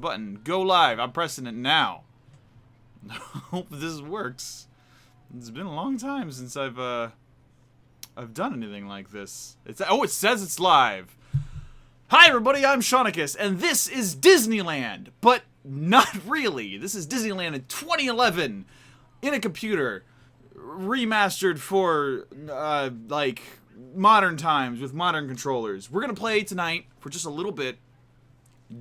button. Go live. I'm pressing it now. Hope this works. It's been a long time since I've done anything like this. It says it's live. Hi everybody, I'm Seaniccus, and this is Disneyland, but not really. This is Disneyland in 2011 in a computer, remastered for like modern times with modern controllers. We're gonna play tonight for just a little bit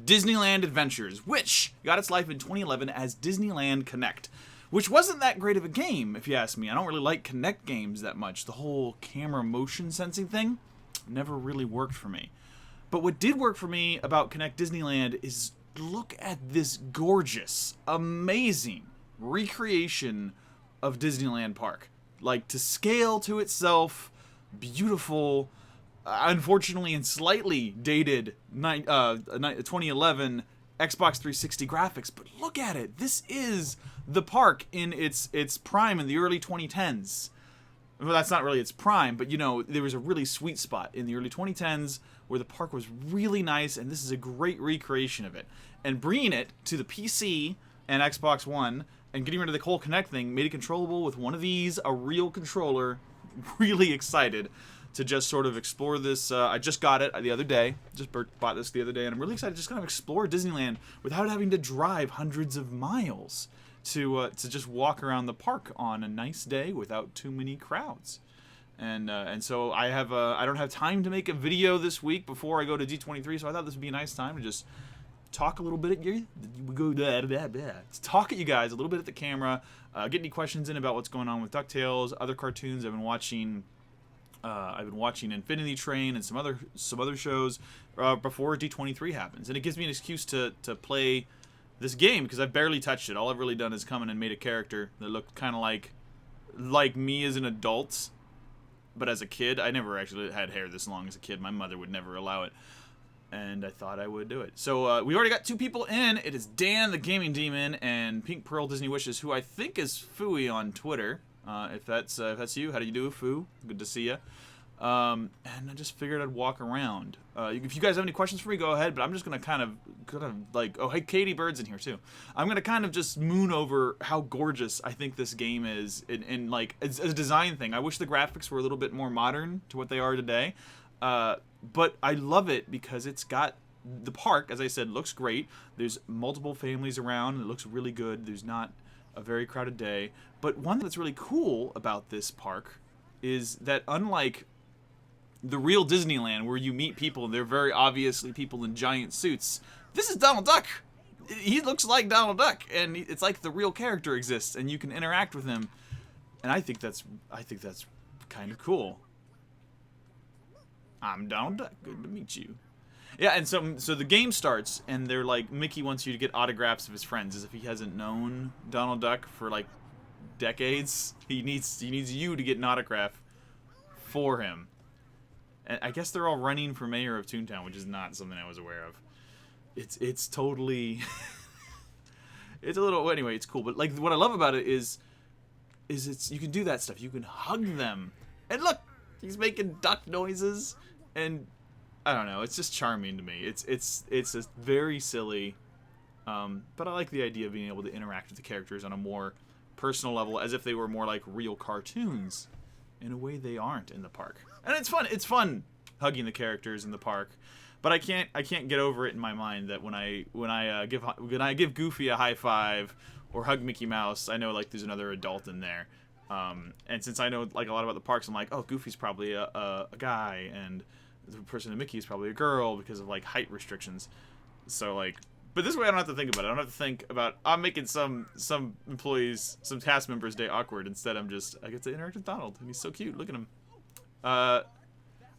Disneyland Adventures, which got its life in 2011 as Disneyland Connect, which wasn't that great of a game, if you ask me. I don't really like Connect games that much. The whole camera motion sensing thing never really worked for me. But what did work for me about Connect Disneyland is look at this gorgeous, amazing recreation of Disneyland Park. Like, to scale to itself, beautiful, unfortunately and slightly dated 2011 Xbox 360 graphics, but look at it. This is the park in its prime in the early 2010s. Well, that's not really its prime, but you know, there was a really sweet spot in the early 2010s where the park was really nice, and this is a great recreation of it. And bringing it to the PC and Xbox One and getting rid of the whole Kinect thing made it controllable with one of these, a real controller. Really excited to just sort of explore this. I just got it the other day. Just bought this the other day, and I'm really excited to just kind of explore Disneyland without having to drive hundreds of miles to just walk around the park on a nice day without too many crowds. And so I don't have time to make a video this week before I go to D23, so I thought this would be a nice time to just talk a little bit at you. Talk at you guys a little bit at the camera. Get any questions in about what's going on with DuckTales, other cartoons I've been watching. I've been watching Infinity Train and some other shows before D23 happens, and it gives me an excuse to play this game because I've barely touched it. All I've really done is come in and made a character that looked kind of like me as an adult. But as a kid, I never actually had hair this long as a kid. My mother would never allow it. And I thought I would do it. So we already got two people in. It is Dan, the Gaming Demon, and Pink Pearl Disney Wishes, who I think is Fooey on Twitter. If that's you, how do you do, Foo? Good to see you. And I just figured I'd walk around. If you guys have any questions for me, go ahead. But I'm just gonna kind of like, oh hey, Katie Bird's in here too. I'm gonna kind of just moon over how gorgeous I think this game is, in like as a design thing. I wish the graphics were a little bit more modern to what they are today. But I love it because it's got the park, as I said, looks great. There's multiple families around. It looks really good. There's not a very crowded day. But one thing that's really cool about this park is that unlike the real Disneyland, where you meet people and they're very obviously people in giant suits, this is Donald Duck. He looks like Donald Duck, and it's like the real character exists, and you can interact with him. And I think that's kind of cool. I'm Donald Duck. Good to meet you. Yeah, and so the game starts, and they're like, Mickey wants you to get autographs of his friends, as if he hasn't known Donald Duck for like decades. He needs you to get an autograph for him. And I guess they're all running for mayor of Toontown, which is not something I was aware of. It's totally it's a little, anyway, it's cool. But like, what I love about it is you can do that stuff. You can hug them, and look, he's making duck noises, and I don't know. It's just charming to me. It's just very silly, but I like the idea of being able to interact with the characters on a more personal level, as if they were more like real cartoons. In a way, they aren't in the park, and it's fun. It's fun hugging the characters in the park, but I can't get over it in my mind that when I give Goofy a high five or hug Mickey Mouse, I know like there's another adult in there. And since I know like a lot about the parks, I'm like, oh, Goofy's probably a guy, and the person in Mickey is probably a girl because of like height restrictions. So like, but this way I don't have to think about it. I don't have to think about I'm making some employees, some cast members' day awkward. Instead, I get to interact with Donald, and he's so cute. Look at him. I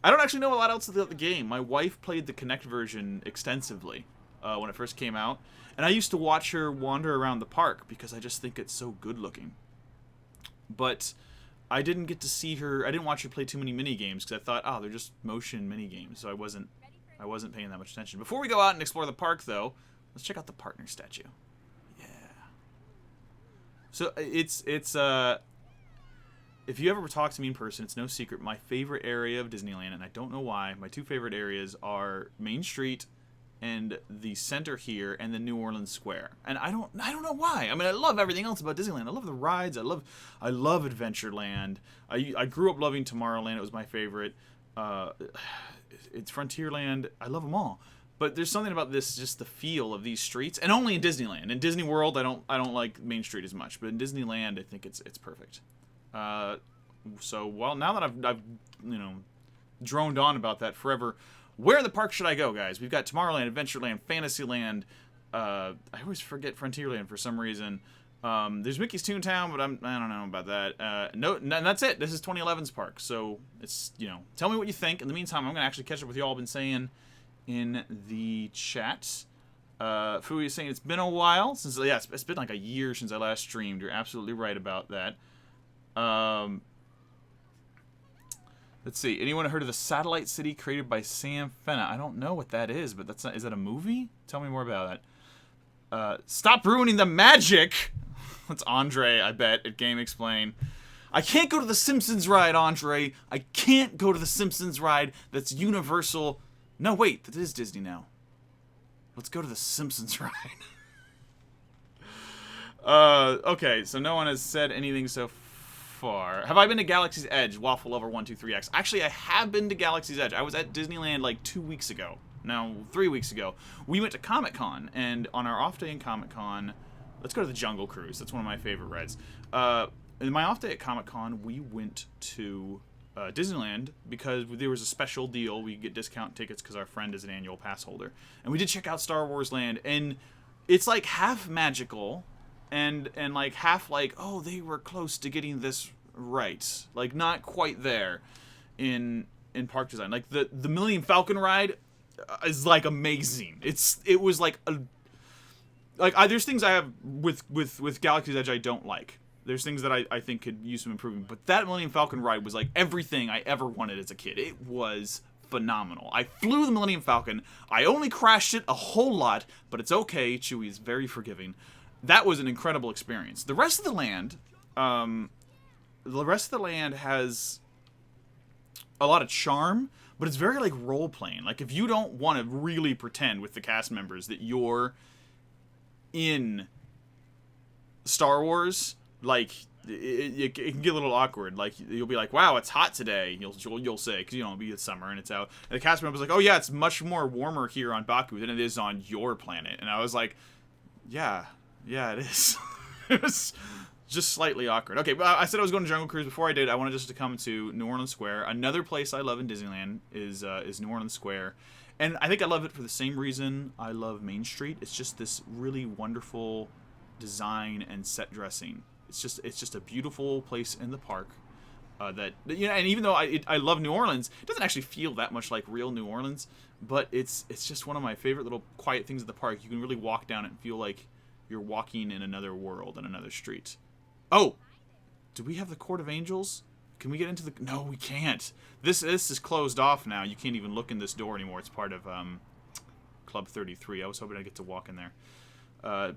don't actually know a lot else about the game. My wife played the Kinect version extensively when it first came out, and I used to watch her wander around the park because I just think it's so good looking. But I didn't get to see her. I didn't watch her play too many mini games because I thought, oh, they're just motion mini games. So I wasn't paying that much attention. Before we go out and explore the park, though, let's check out the partner statue. Yeah. So it's if you ever talk to me in person, it's no secret my favorite area of Disneyland, and I don't know why. My two favorite areas are Main Street and the center here, and the New Orleans Square. And I don't know why. I mean, I love everything else about Disneyland. I love the rides. I love Adventureland. I grew up loving Tomorrowland. It was my favorite. It's Frontierland. I love them all. But there's something about this, just the feel of these streets, and only in Disneyland. In Disney World, I don't like Main Street as much, but in Disneyland, I think it's perfect. So, well, now that I've droned on about that forever, where in the park should I go, guys? We've got Tomorrowland, Adventureland, Fantasyland. I always forget Frontierland for some reason. There's Mickey's Toontown, but I don't know about that. No, and that's it. This is 2011's park. So it's, tell me what you think. In the meantime, I'm gonna actually catch up with you all. Been saying in the chat. Fui is saying it's been a while since. Yeah, it's been like a year since I last streamed. You're absolutely right about that. Let's see. Anyone heard of the Satellite City created by Sam Fenna? I don't know what that is, but that's not. Is that a movie? Tell me more about that. Stop ruining the magic. That's Andre, I bet, at Game Explain. I can't go to the Simpsons ride, Andre. I can't go to the Simpsons ride. That's Universal. No, wait. That is Disney now. Let's go to the Simpsons ride. Okay, so no one has said anything so far. Have I been to Galaxy's Edge? Waffle Lover 123X. Actually, I have been to Galaxy's Edge. I was at Disneyland like 2 weeks ago. No, 3 weeks ago. We went to Comic-Con, and on our off day in Comic-Con, let's go to the Jungle Cruise. That's one of my favorite rides. In my off day at Comic-Con, we went to Disneyland because there was a special deal. We get discount tickets because our friend is an annual pass holder. And we did check out Star Wars Land, and it's like half magical and like half like, oh, they were close to getting this right. Like, not quite there in park design. Like, the Millennium Falcon ride is like amazing. It was like there's things I have with Galaxy's Edge I don't like. There's things that I think could use some improvement. But that Millennium Falcon ride was like everything I ever wanted as a kid. It was phenomenal. I flew the Millennium Falcon. I only crashed it a whole lot, but it's okay. Chewie is very forgiving. That was an incredible experience. The rest of the land has a lot of charm, but it's very like role playing. Like, if you don't want to really pretend with the cast members that you're in Star Wars, like it can get a little awkward. Like, you'll be like, "Wow, it's hot today." You'll say, because it'll be summer and it's out. And the cast member's like, "Oh yeah, it's much more warmer here on Baku than it is on your planet." And I was like, "Yeah, it is." It was just slightly awkward. Okay, but I said I was going to Jungle Cruise. Before I did, I wanted just to come to New Orleans Square. Another place I love in Disneyland is New Orleans Square. And I think I love it for the same reason I love Main Street. It's just this really wonderful design and set dressing. It's just a beautiful place in the park. And even though I love New Orleans, it doesn't actually feel that much like real New Orleans. But it's just one of my favorite little quiet things at the park. You can really walk down it and feel like you're walking in another world, in another street. Oh, do we have the Court of Angels? Can we get into the... No, we can't. This is closed off now. You can't even look in this door anymore. It's part of Club 33. I was hoping I'd get to walk in there.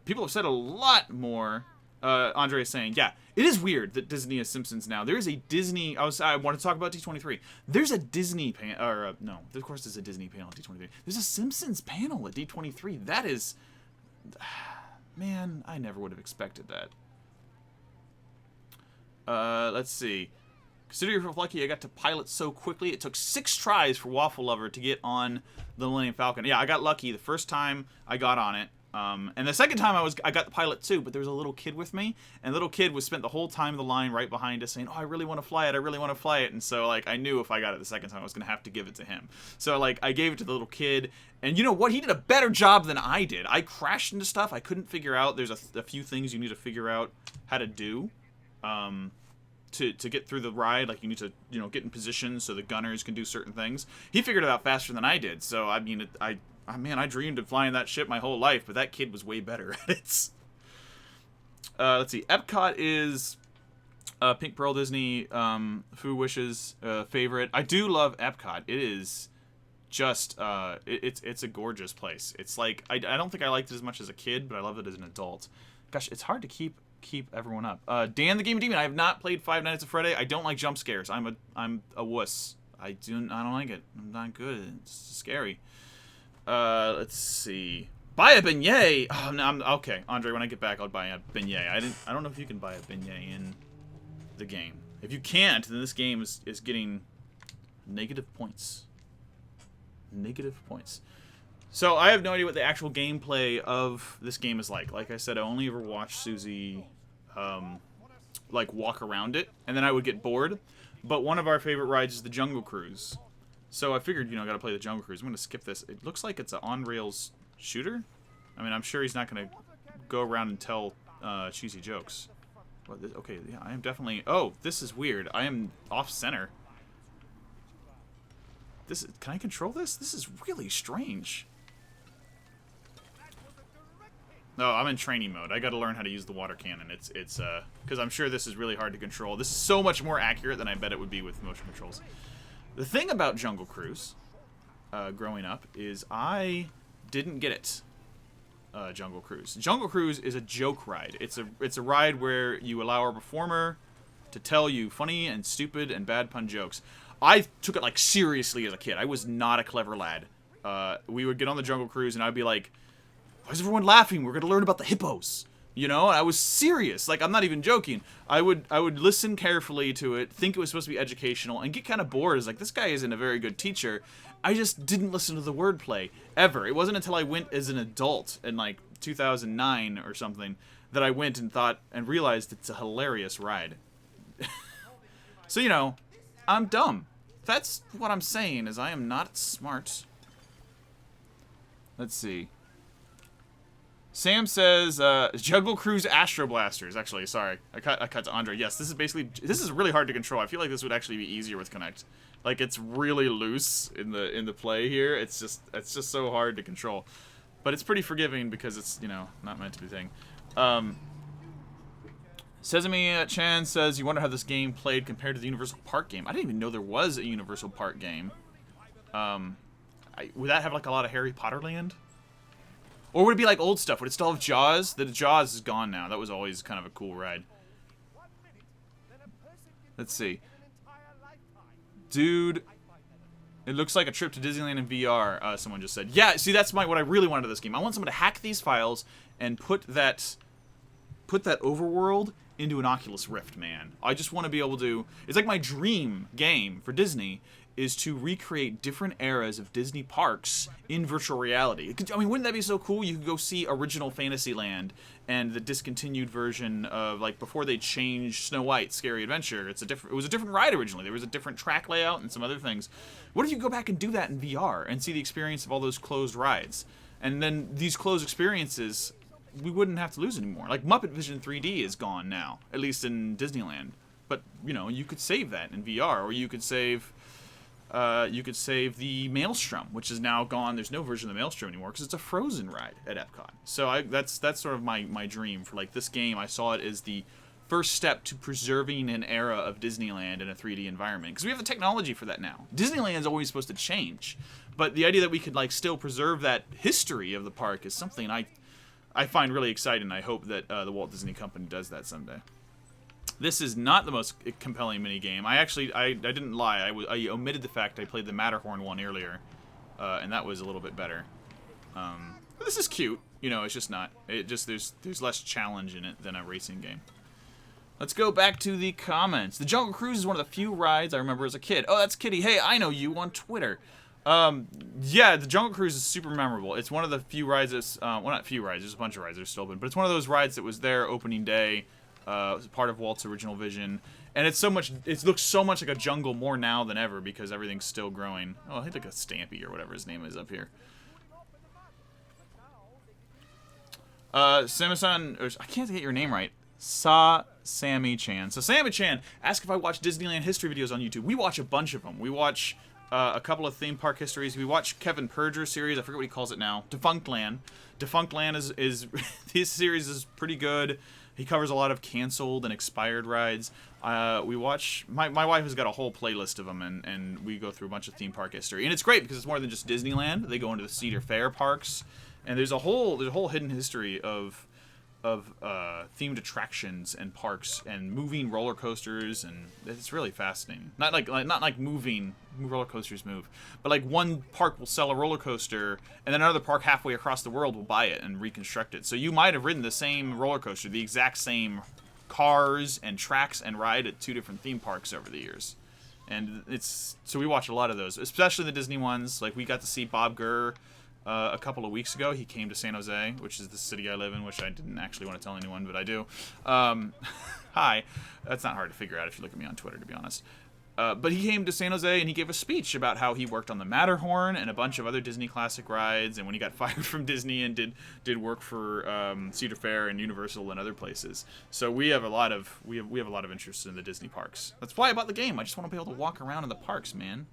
People have said a lot more. Andre is saying, yeah, it is weird that Disney has Simpsons now. There is a Disney... I want to talk about D23. There's a Disney panel... no, of course there's a Disney panel at D23. There's a Simpsons panel at D23. That is... Man, I never would have expected that. Let's see. Consider yourself lucky I got to pilot so quickly. It took 6 tries for Waffle Lover to get on the Millennium Falcon. Yeah, I got lucky the first time I got on it. And the second time I got the pilot too, but there was a little kid with me, and the little kid was spent the whole time in the line right behind us saying, "Oh, I really want to fly it. I really want to fly it." And so, like, I knew if I got it the second time, I was going to have to give it to him. So, like, I gave it to the little kid, and you know what? He did a better job than I did. I crashed into stuff I couldn't figure out. There's a few things you need to figure out how to do. To get through the ride, like, you need to, get in position so the gunners can do certain things. He figured it out faster than I did. So, I mean, I dreamed of flying that ship my whole life, but that kid was way better at it. Let's see. Epcot is Pink Pearl Disney, Fu Wish's favorite. I do love Epcot. It is just, it's a gorgeous place. It's like, I don't think I liked it as much as a kid, but I love it as an adult. Gosh, it's hard to keep everyone up. Dan the Game Demon, I have not played Five Nights at Freddy. I don't like jump scares. I'm a wuss. I don't like it. I'm not good. It's scary. Let's see. Buy a beignet! Oh, no, okay, Andre, when I get back, I'll buy a beignet. I don't know if you can buy a beignet in the game. If you can't, then this game is getting negative points. Negative points. So, I have no idea what the actual gameplay of this game is like. Like I said, I only ever watched Susie, like, walk around it, and then I would get bored. But one of our favorite rides is the Jungle Cruise. So I figured, you know, I gotta play the Jungle Cruise. I'm gonna skip this. It looks like it's an on-rails shooter. I mean, I'm sure he's not gonna go around and tell cheesy jokes. Okay, yeah, I am definitely... Oh, this is weird. I am off-center. Can I control this? This is really strange. No, I'm in training mode. I gotta learn how to use the water cannon. It's because I'm sure this is really hard to control. This is so much more accurate than I bet it would be with motion controls. The thing about Jungle Cruise, growing up, is I didn't get it. Jungle Cruise. Jungle Cruise is a joke ride. It's a ride where you allow a performer to tell you funny and stupid and bad pun jokes. I took it like seriously as a kid. I was not a clever lad. We would get on the Jungle Cruise and I'd be like, "Why is everyone laughing? We're gonna learn about the hippos." You know, and I was serious. Like, I'm not even joking. I would listen carefully to it, think it was supposed to be educational, and get kind of bored. It's like, this guy isn't a very good teacher. I just didn't listen to the wordplay, ever. It wasn't until I went as an adult in, like, 2009 or something that I went and thought and realized it's a hilarious ride. So, you know, I'm dumb. That's what I'm saying, is I am not smart. Let's see. Sam says, Jungle Cruise Astro Blasters. Actually, sorry. I cut to Andre. Yes, this is really hard to control. I feel like this would actually be easier with Connect. Like, it's really loose in the play here. It's just so hard to control. But it's pretty forgiving because it's, you know, not meant to be a thing. Sesame Chan says, you wonder how this game played compared to the Universal Park game. I didn't even know there was a Universal Park game. Would that have, like, a lot of Harry Potter land? Or would it be like old stuff? Would it still have Jaws? The Jaws is gone now. That was always kind of a cool ride. Let's see. Dude, it looks like a trip to Disneyland in VR, someone just said. Yeah, see, that's what I really wanted of this game. I want someone to hack these files and put that overworld into an Oculus Rift, man. I just want to be able to... It's like my dream game for Disney is to recreate different eras of Disney parks in virtual reality. I mean, wouldn't that be so cool? You could go see original Fantasyland and the discontinued version of, like, before they changed Snow White, Scary Adventure. It was a different ride originally. There was a different track layout and some other things. What if you go back and do that in VR and see the experience of all those closed rides? And then these closed experiences, we wouldn't have to lose anymore. Like, Muppet Vision 3D is gone now, at least in Disneyland. But, you know, you could save that in VR, or you could save the Maelstrom, which is now gone. There's no version of the Maelstrom anymore because it's a Frozen ride at Epcot. So that's sort of my dream for, like, this game. I saw it as the first step to preserving an era of Disneyland in a 3D environment, because we have the technology for that now. Disneyland's always supposed to change, but the idea that we could, like, still preserve that history of the park is something I find really exciting. I hope that the Walt Disney Company does that someday. This is not the most compelling minigame. I didn't lie. I omitted the fact I played the Matterhorn one earlier, and that was a little bit better. But this is cute. You know, it's just not. There's less challenge in it than a racing game. Let's go back to the comments. The Jungle Cruise is one of the few rides I remember as a kid. Oh, that's Kitty. Hey, I know you on Twitter. Yeah, the Jungle Cruise is super memorable. It's one of the few rides that's, well, not few rides. There's a bunch of rides that are still open, but it's one of those rides that was there opening day. Part of Walt's original vision, and it looks so much like a jungle more now than ever because everything's still growing. Oh, I think like a Stampy or whatever his name is up here. Samisan, I can't get your name right. Sammy Chan. So Sammy Chan asked if I watch Disneyland history videos on YouTube. We watch a bunch of them. We watch a couple of theme park histories. We watch Kevin Perjure's series. I forget what he calls it now. Defunct Land. Defunct Land is his series is pretty good. He covers a lot of canceled and expired rides. We watch... My wife has got a whole playlist of them, and we go through a bunch of theme park history. And it's great because it's more than just Disneyland. They go into the Cedar Fair parks. And there's a whole hidden history of themed attractions and parks and moving roller coasters, and it's really fascinating. Not like moving roller coasters move, but like one park will sell a roller coaster, and then another park halfway across the world will buy it and reconstruct it. So you might have ridden the same roller coaster, the exact same cars and tracks and ride at 2 different theme parks over the years. And so we watch a lot of those, especially the Disney ones. Like we got to see Bob Gurr a couple of weeks ago. He came to San Jose, which is the city I live in, which I didn't actually want to tell anyone, but I do. Hi. That's not hard to figure out if you look at me on Twitter, to be honest. But he came to San Jose and he gave a speech about how he worked on the Matterhorn and a bunch of other Disney classic rides, and when he got fired from Disney and did work for Cedar Fair and Universal and other places. So we have a lot of interest in the Disney parks. That's why I bought the game. I just want to be able to walk around in the parks, man.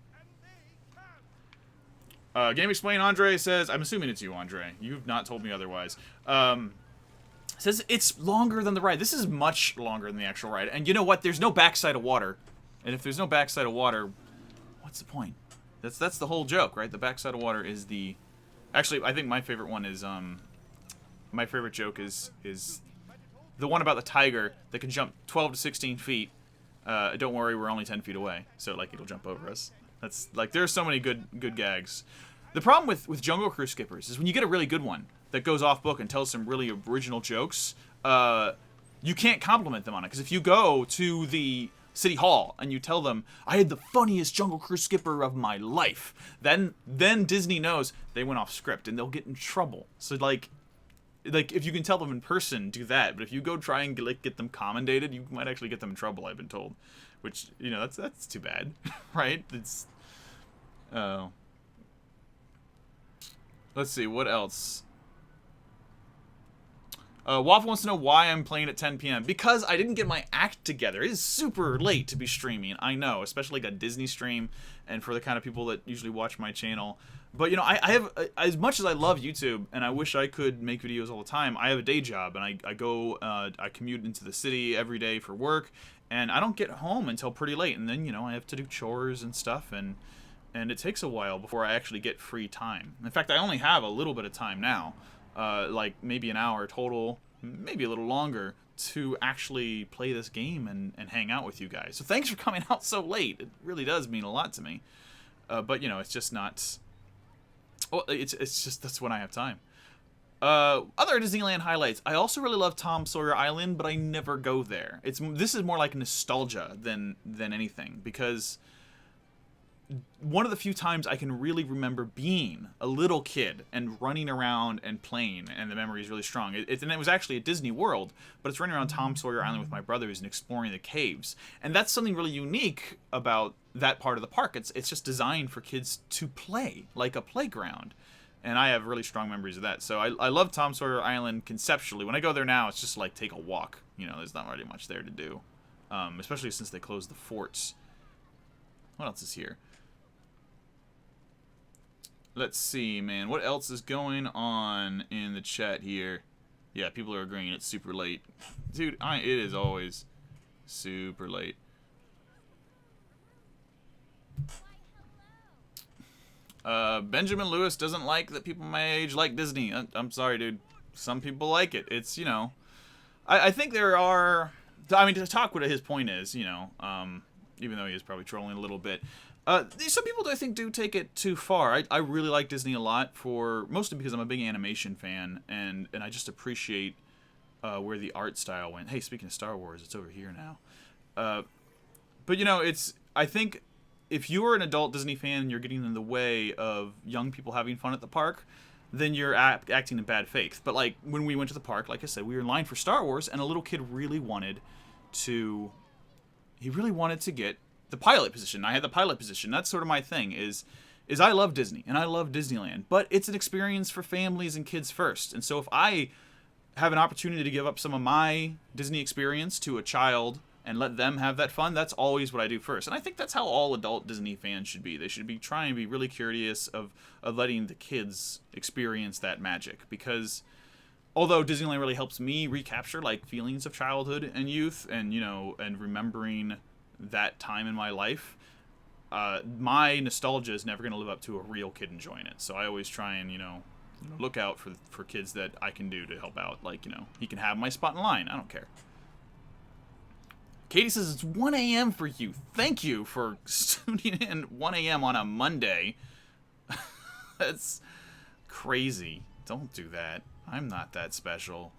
Game Explain Andre says, I'm assuming it's you, Andre. You've not told me otherwise. Says it's longer than the ride. This is much longer than the actual ride. And you know what? There's no backside of water. And if there's no backside of water, what's the point? That's the whole joke, right? The backside of water is the... Actually, I think my favorite one is... My favorite joke is the one about the tiger that can jump 12 to 16 feet. Don't worry, we're only 10 feet away. So, like, it'll jump over us. That's like, there's so many good gags. The problem with Jungle Cruise skippers is when you get a really good one that goes off book and tells some really original jokes, you can't compliment them on it. Because if you go to the City Hall and you tell them, I had the funniest Jungle Cruise skipper of my life, then Disney knows they went off script and they'll get in trouble. So like if you can tell them in person, do that. But if you go try and get them commendated, you might actually get them in trouble, I've been told. Which, you know, that's too bad, right? It's... Let's see, what else? Waffle wants to know why I'm playing at 10 p.m. Because I didn't get my act together. It is super late to be streaming, I know, especially like a Disney stream, and for the kind of people that usually watch my channel. But, you know, I have, as much as I love YouTube, and I wish I could make videos all the time, I have a day job, and I commute into the city every day for work, and I don't get home until pretty late, and then, you know, I have to do chores and stuff, and it takes a while before I actually get free time. In fact, I only have a little bit of time now, like maybe an hour total, maybe a little longer, to actually play this game and hang out with you guys. So thanks for coming out so late. It really does mean a lot to me. But, you know, it's just not... Well, it's just that's when I have time. Other Disneyland highlights. I also really love Tom Sawyer Island, but I never go there. This is more like nostalgia than anything, because one of the few times I can really remember being a little kid and running around and playing, and the memory is really strong. And it was actually at Disney World, but it's running around Tom Sawyer Island with my brothers and exploring the caves. And that's something really unique about that part of the park. It's just designed for kids to play, like a playground. And I have really strong memories of that. So I love Tom Sawyer Island conceptually. When I go there now, it's just like take a walk. You know, there's not really much there to do. Especially since they closed the forts. What else is here? Let's see, man. What else is going on in the chat here? Yeah, people are agreeing it's super late. Dude, it is always super late. Benjamin Lewis doesn't like that people my age like Disney. I'm sorry, dude. Some people like it. It's, you know... I think there are... I mean, to talk what his point is, you know, even though he is probably trolling a little bit... some people, I think, do take it too far. I really like Disney a lot, mostly because I'm a big animation fan, and I just appreciate where the art style went. Hey, speaking of Star Wars, it's over here now. But, you know, I think if you're an adult Disney fan and you're getting in the way of young people having fun at the park, then you're acting in bad faith. But, like, when we went to the park, like I said, we were in line for Star Wars, and a little kid really wanted to get the pilot position. I had the pilot position. That's sort of my thing, is I love Disney, and I love Disneyland, but it's an experience for families and kids first. And so if I have an opportunity to give up some of my Disney experience to a child and let them have that fun, that's always what I do first. And I think that's how all adult Disney fans should be. They should be trying to be really curious of letting the kids experience that magic, because although Disneyland really helps me recapture, like, feelings of childhood and youth, and, you know, and remembering that time in my life, my nostalgia is never going to live up to a real kid enjoying it. So I always try and, you know, look out for kids that I can do to help out. Like, he can have my spot in line. I don't care. Katie says it's 1 a.m. for you. Thank you for tuning in 1 a.m. on a Monday. That's crazy. Don't do that. I'm not that special.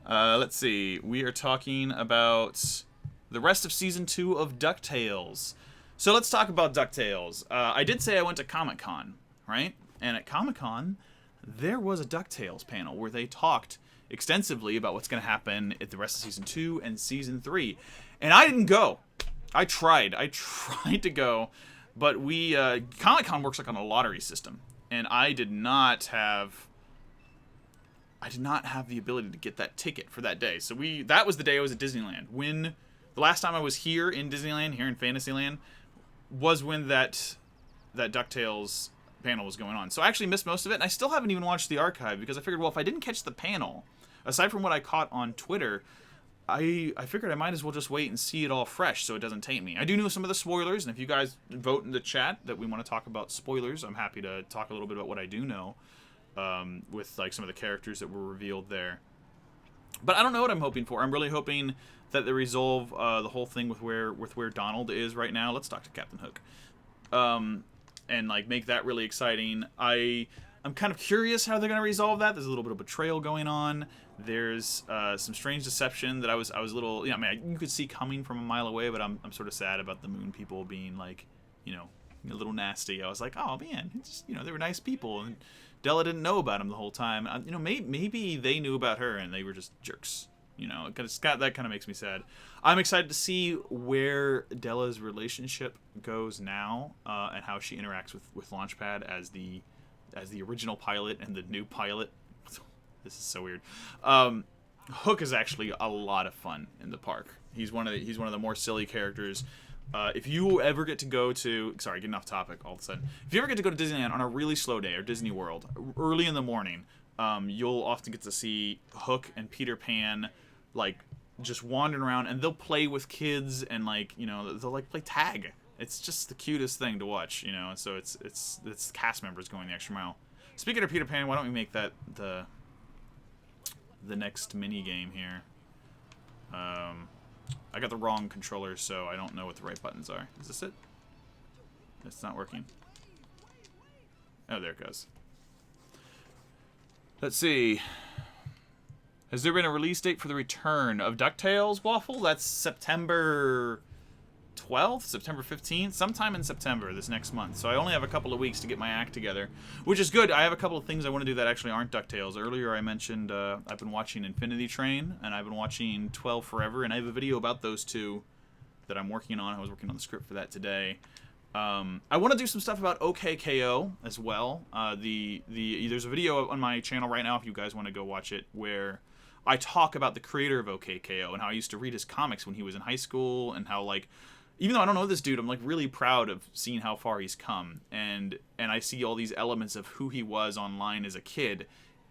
Let's see. We are talking about the rest of Season 2 of DuckTales. So let's talk about DuckTales. I did say I went to Comic-Con, right? And at Comic-Con, there was a DuckTales panel where they talked extensively about what's going to happen at the rest of Season 2 and Season 3. And I didn't go. I tried to go, but Comic-Con works like on a lottery system. And I did not have the ability to get that ticket for that day. So that was the day I was at Disneyland. When the last time I was here in Disneyland, here in Fantasyland, was when that DuckTales panel was going on. So I actually missed most of it, and I still haven't even watched the archive because I figured, well, if I didn't catch the panel, aside from what I caught on Twitter, I figured I might as well just wait and see it all fresh so it doesn't taint me. I do know some of the spoilers, and if you guys vote in the chat that we want to talk about spoilers, I'm happy to talk a little bit about what I do know with like some of the characters that were revealed there. But I don't know what I'm hoping for. I'm really hoping that they resolve the whole thing with where Donald is right now. Let's talk to Captain Hook. And like make that really exciting. I'm kind of curious how they're going to resolve that. There's a little bit of betrayal going on. There's some strange deception that I was a little, I mean, you could see coming from a mile away, but I'm sort of sad about the moon people being like, a little nasty. I was like, oh man, it's just, they were nice people, and Della didn't know about him the whole time. Maybe they knew about her and they were just jerks. That kind of makes me sad. I'm excited to see where Della's relationship goes now, and how she interacts with Launchpad as the original pilot and the new pilot. This is so weird. Hook is actually a lot of fun in the park. He's one of the more silly characters. If you ever get to go to, sorry, getting off topic all of a sudden. If you ever get to go to Disneyland on a really slow day, or Disney World, early in the morning, you'll often get to see Hook and Peter Pan, like, just wandering around, and they'll play with kids, and like, they'll like play tag. It's just the cutest thing to watch, So it's cast members going the extra mile. Speaking of Peter Pan, why don't we make that the next mini game here? I got the wrong controller, so I don't know what the right buttons are. Is this it? It's not working. Oh, there it goes. Let's see. Has there been a release date for the return of DuckTales, Waffle? That's September 12th, September 15th, sometime in September this next month. So I only have a couple of weeks to get my act together, which is good. I have a couple of things I want to do that actually aren't DuckTales. Earlier I mentioned I've been watching Infinity Train, and I've been watching 12 Forever, and I have a video about those two that I'm working on. I was working on the script for that today. I want to do some stuff about OKKO as well. There's a video on my channel right now if you guys want to go watch it, where I talk about the creator of OKKO and how I used to read his comics when he was in high school, and how, like, even though I don't know this dude, I'm like really proud of seeing how far he's come, and I see all these elements of who he was online as a kid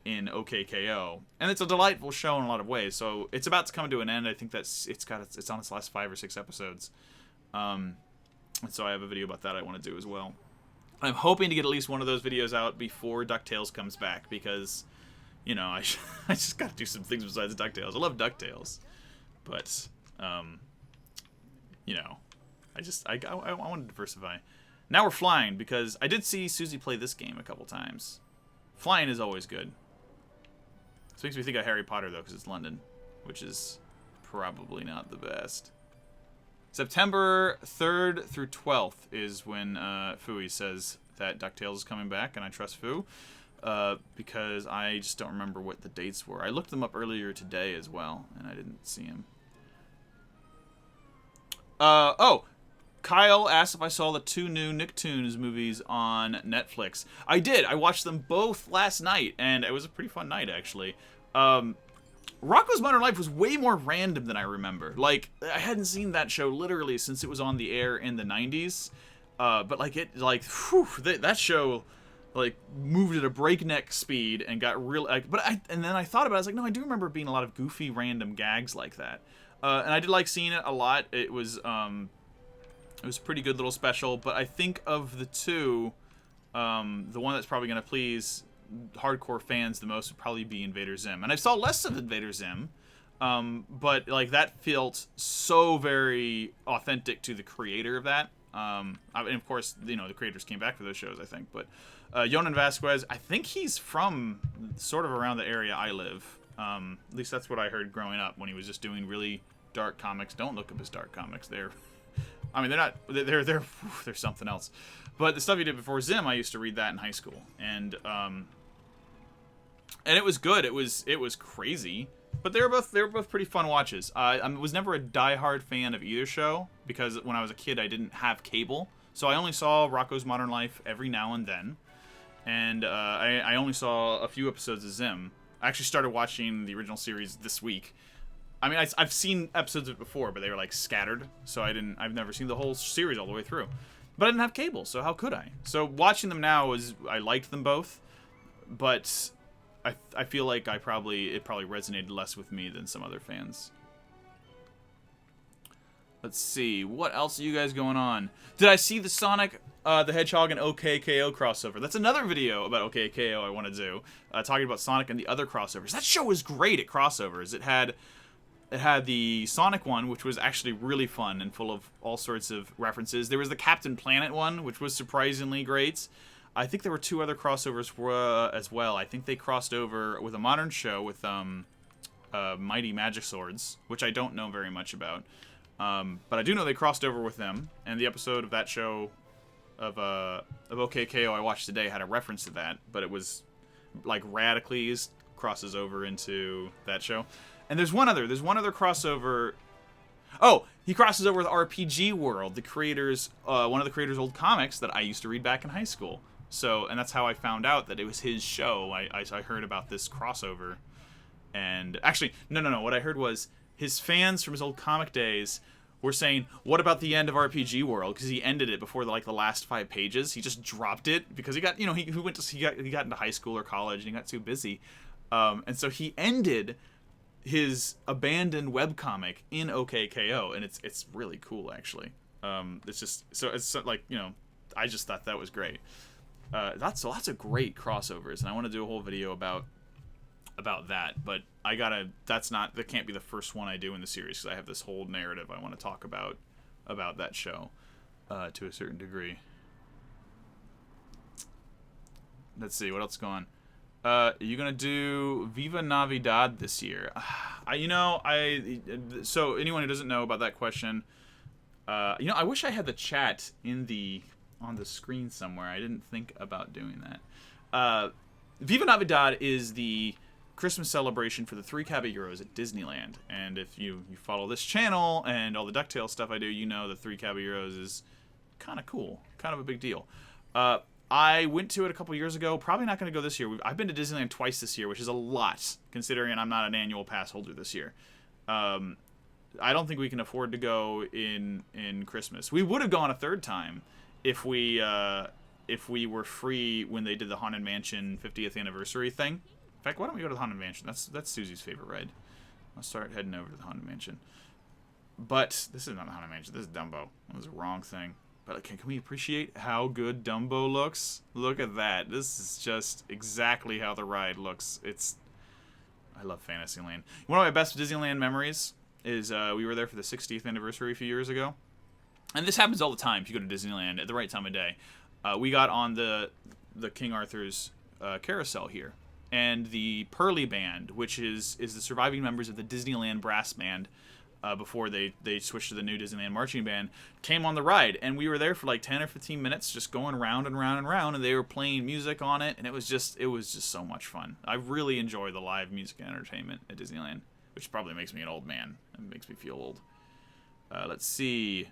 in OKKO, and it's a delightful show in a lot of ways. So it's about to come to an end. I think that's it's on its last 5 or 6 episodes, and so I have a video about that I want to do as well. I'm hoping to get at least one of those videos out before DuckTales comes back, because I just got to do some things besides DuckTales. I love DuckTales, but I want to diversify. Now we're flying, because I did see Susie play this game a couple times. Flying is always good. This makes me think of Harry Potter, though, because it's London, which is probably not the best. September 3rd through 12th is when Fooey says that DuckTales is coming back, and I trust Foo, because I just don't remember what the dates were. I looked them up earlier today as well, and I didn't see them. Kyle asked if I saw the 2 new Nicktoons movies on Netflix. I did. I watched them both last night, and it was a pretty fun night, actually. Rocko's Modern Life was way more random than I remember. Like, I hadn't seen that show literally since it was on the air in the 90s. But, like, that show, like, moved at a breakneck speed and got real... and then I thought about it. I was like, no, I do remember being a lot of goofy, random gags like that. And I did like seeing it a lot. It was a pretty good little special. But I think of the two, the one that's probably going to please hardcore fans the most would probably be Invader Zim. And I saw less of Invader Zim, but like that felt so very authentic to the creator of that. And of course, you know, the creators came back for those shows, I think. But Yonan Vasquez, I think he's from sort of around the area I live. At least that's what I heard growing up when he was just doing really dark comics. Don't look up his dark comics. I mean, they're not. They're something else. But the stuff he did before Zim, I used to read that in high school, and it was good. It was crazy, but they were both pretty fun watches. I was never a diehard fan of either show because when I was a kid, I didn't have cable, so I only saw Rocko's Modern Life every now and then, and I only saw a few episodes of Zim. I actually started watching the original series this week. I mean, I've seen episodes of it before, but they were like scattered, so I've never seen the whole series all the way through. But I didn't have cable, so how could I? So watching them now I liked them both, but I feel like it probably resonated less with me than some other fans. Let's see, what else are you guys going on? Did I see the Sonic the Hedgehog and OKKO crossover? That's another video about OKKO I want to do, talking about Sonic and the other crossovers. That show was great at crossovers. It had the Sonic one, which was actually really fun and full of all sorts of references. There was the Captain Planet one, which was surprisingly great. I think there were two other crossovers as well. I think they crossed over with a modern show with Mighty Magic Swords, which I don't know very much about. But I do know they crossed over with them, and the episode of that show of OKKO I watched today had a reference to that, but it was like Radicles crosses over into that show. And there's one other crossover. Oh, he crosses over with RPG World, the creators, one of the creators' old comics that I used to read back in high school. So, and that's how I found out that it was his show. I heard about this crossover, and actually, no. What I heard was his fans from his old comic days were saying, "What about the end of RPG World?" Because he ended it before the last 5 pages. He just dropped it because he got he got into high school or college and he got too busy, and so he ended his abandoned webcomic in OKKO, and it's really cool actually. It's just it's like, you know, I just thought that was great. Lots of great crossovers, and I want to do a whole video about that, but that can't be the first one I do in the series because I have this whole narrative I want to talk about that show to a certain degree. Let's see what else is going on. Are you gonna do Viva Navidad this year? So anyone who doesn't know about that question, I wish I had the chat on the screen somewhere. I didn't think about doing that. Viva Navidad is the Christmas celebration for the 3 Caballeros at Disneyland, and if you follow this channel and all the DuckTales stuff I do, you know the 3 Caballeros is kind of cool, kind of a big deal. I went to it a couple years ago. Probably not going to go this year. I've been to Disneyland twice this year, which is a lot, considering I'm not an annual pass holder this year. I don't think we can afford to go in Christmas. We would have gone a third time if we were free when they did the Haunted Mansion 50th anniversary thing. In fact, why don't we go to the Haunted Mansion? That's Susie's favorite ride. I'll start heading over to the Haunted Mansion. But this is not the Haunted Mansion. This is Dumbo. That was the wrong thing. But okay, can we appreciate how good Dumbo looks? Look at that. This is just exactly how the ride looks. I love Fantasyland. One of my best Disneyland memories is we were there for the 60th anniversary a few years ago. And this happens all the time if you go to Disneyland at the right time of day. We got on the King Arthur's carousel here. And the Pearly Band, which is the surviving members of the Disneyland Brass Band, before they switched to the new Disneyland Marching Band, came on the ride. And we were there for like 10 or 15 minutes just going round and round and round, and they were playing music on it, and it was just so much fun. I really enjoy the live music and entertainment at Disneyland, which probably makes me an old man. It makes me feel old. Let's see.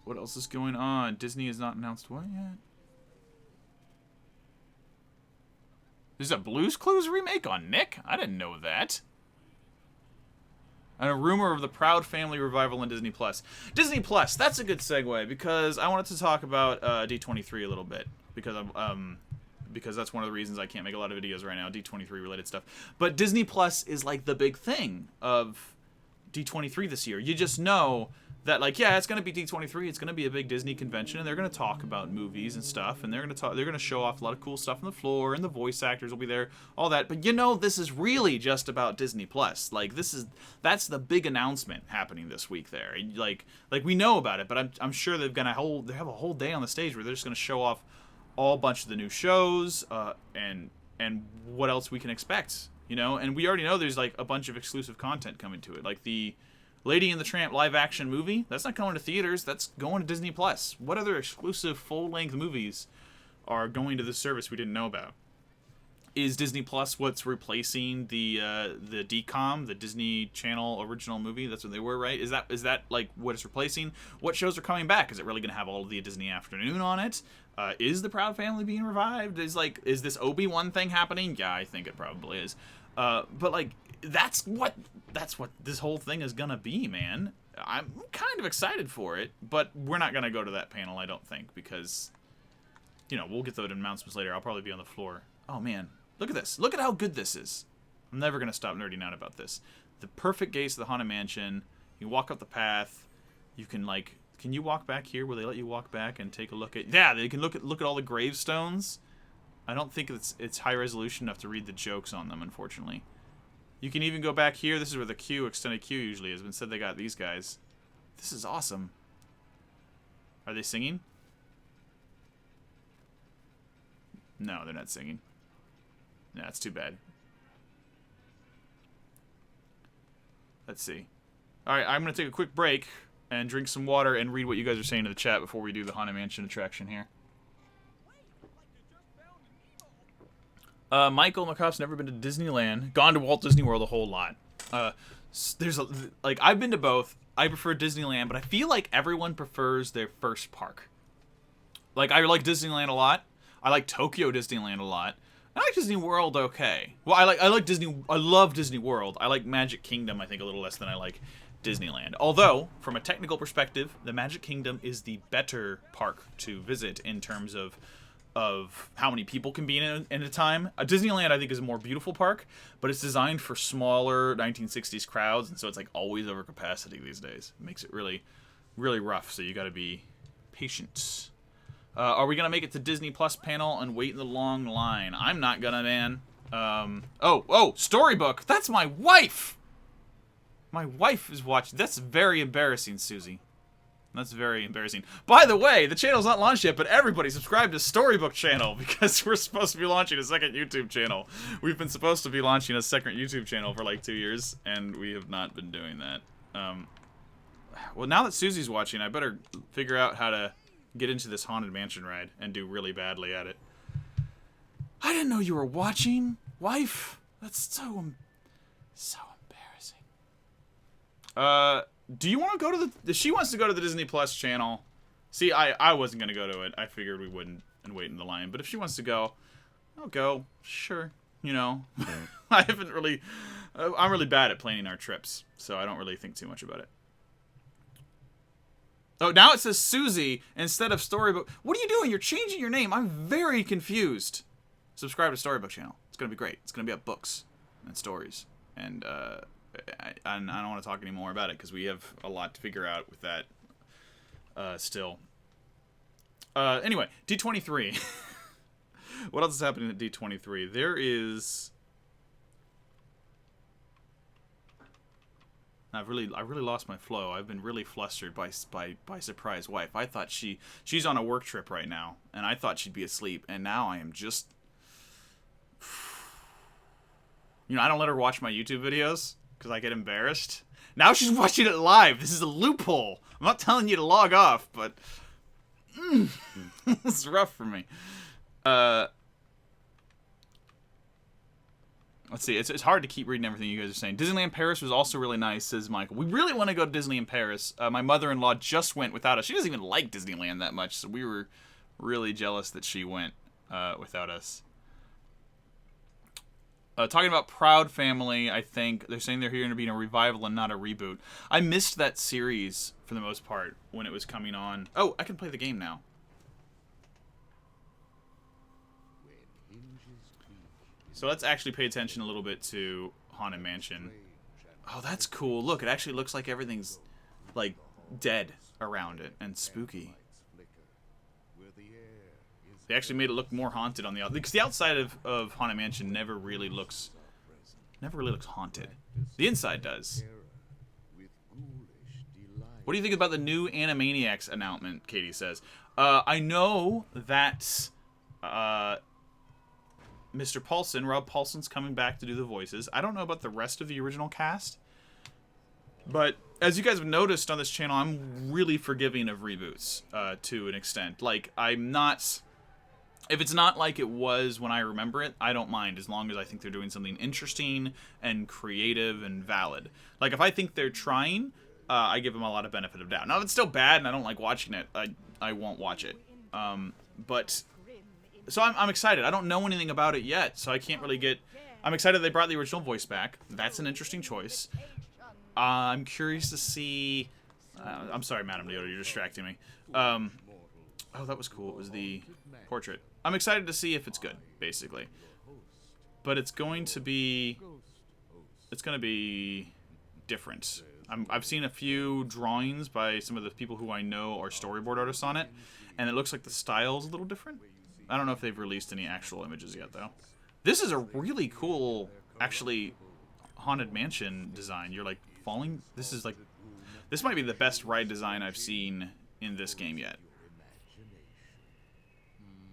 What else is going on? Disney has not announced what yet? There's a Blue's Clues remake on Nick? I didn't know that. And a rumor of the Proud Family revival on Disney+. Disney+, that's a good segue, because I wanted to talk about D23 a little bit, because that's one of the reasons I can't make a lot of videos right now, D23 related stuff. But Disney+ is like the big thing of D23 this year. You just know that like, yeah, it's gonna be D23. It's gonna be a big Disney convention, and they're gonna talk about movies and stuff, and they're gonna show off a lot of cool stuff on the floor, and the voice actors will be there, all that. But you know, this is really just about Disney Plus. Like, that's the big announcement happening this week. There, like we know about it, but I'm sure they have a whole day on the stage where they're just gonna show off all bunch of the new shows, and what else we can expect. You know, and we already know there's like a bunch of exclusive content coming to it, like the Lady and the Tramp live-action movie. That's not going to theaters. That's going to Disney Plus. What other exclusive full-length movies are going to this service we didn't know about? Is Disney Plus what's replacing the DCOM, the Disney Channel original movie? That's what they were, right? Is that like what it's replacing? What shows are coming back? Is it really going to have all of the Disney Afternoon on it? Is the Proud Family being revived? Is this Obi-Wan thing happening? Yeah, I think it probably is. But like, that's what this whole thing is gonna be, man. I'm kind of excited for it, but we're not gonna go to that panel, I don't think, because, you know, we'll get those announcements later. I'll probably be on the floor. Oh man, look at this. Look at how good this is. I'm never gonna stop nerding out about this. The perfect gates to the Haunted Mansion. You walk up the path. You can like, can you walk back here? Will they let you walk back and take a look at? Yeah, they can look at all the gravestones. I don't think it's high resolution enough to read the jokes on them, unfortunately. You can even go back here. This is where the queue, extended queue, usually is. But instead, they got these guys. This is awesome. Are they singing? No, they're not singing. No, that's too bad. Let's see. All right, I'm going to take a quick break and drink some water and read what you guys are saying in the chat before we do the Haunted Mansion attraction here. Michael McCoff's never been to Disneyland. Gone to Walt Disney World a whole lot. I've been to both. I prefer Disneyland, but I feel like everyone prefers their first park. Like, I like Disneyland a lot. I like Tokyo Disneyland a lot. I like Disney World okay. Well, I love Disney World. I like Magic Kingdom, I think, a little less than I like Disneyland. Although, from a technical perspective, the Magic Kingdom is the better park to visit in terms of how many people can be in a time. Disneyland, I think, is a more beautiful park, but it's designed for smaller 1960s crowds, and so it's like always over capacity these days. It makes it really, really rough, so you gotta be patient. Are we gonna make it to Disney Plus panel and wait in the long line? I'm not gonna, man. Oh, Storybook! That's my wife! My wife is watching. That's very embarrassing, Susie. That's very embarrassing. By the way, the channel's not launched yet, but everybody subscribe to Storybook channel because we're supposed to be launching a second YouTube channel. We've been supposed to be launching a second YouTube channel for like 2 years, and we have not been doing that. Well, now that Susie's watching, I better figure out how to get into this Haunted Mansion ride and do really badly at it. I didn't know you were watching, wife. That's so embarrassing. Do you want to go to the... She wants to go to the Disney Plus channel. See, I wasn't going to go to it. I figured we wouldn't and wait in the line. But if she wants to go, I'll go. Sure. You know. I haven't really... I'm really bad at planning our trips, so I don't really think too much about it. Oh, now it says Susie instead of Storybook. What are you doing? You're changing your name. I'm very confused. Subscribe to Storybook channel. It's going to be great. It's going to be about books and stories. And, I don't want to talk anymore about it because we have a lot to figure out with that still. Anyway, D23. What else is happening at D23? There is... I really lost my flow. I've been really flustered by surprise wife. I thought she's on a work trip right now, and I thought she'd be asleep, and now I am just... You know, I don't let her watch my YouTube videos because I get embarrassed. Now she's watching it live. This is a loophole. I'm not telling you to log off, but it's rough for me. Let's see. It's hard to keep reading everything you guys are saying. Disneyland Paris was also really nice, says Michael. We really want to go to Disneyland Paris. My mother-in-law just went without us. She doesn't even like Disneyland that much, so we were really jealous that she went without us. Talking about Proud Family, I think they're saying they're here to be a revival and not a reboot. I missed that series for the most part when it was coming on. Oh, I can play the game now. So let's actually pay attention a little bit to Haunted Mansion. Oh, that's cool. Look, it actually looks like everything's like dead around it and spooky. They actually made it look more haunted on the outside, because the outside of Haunted Mansion never really looks haunted. The inside does. What do you think about the new Animaniacs announcement? Katie says. I know that Mr. Paulson, Rob Paulson's coming back to do the voices. I don't know about the rest of the original cast, but as you guys have noticed on this channel, I'm really forgiving of reboots to an extent. Like, I'm not... If it's not like it was when I remember it, I don't mind, as long as I think they're doing something interesting and creative and valid. Like, if I think they're trying, I give them a lot of benefit of doubt. Now, if it's still bad and I don't like watching it, I won't watch it. So I'm excited. I don't know anything about it yet, so I can't really get... I'm excited they brought the original voice back. That's an interesting choice. I'm curious to see... I'm sorry, Madam Leota, you're distracting me. Oh, that was cool. It was the portrait. I'm excited to see if it's good, basically. But it's going to be... It's going to be different. I've seen a few drawings by some of the people who I know are storyboard artists on it, and it looks like the style's a little different. I don't know if they've released any actual images yet, though. This is a really cool, actually, Haunted Mansion design. You're, like, falling... This is, like... This might be the best ride design I've seen in this game yet.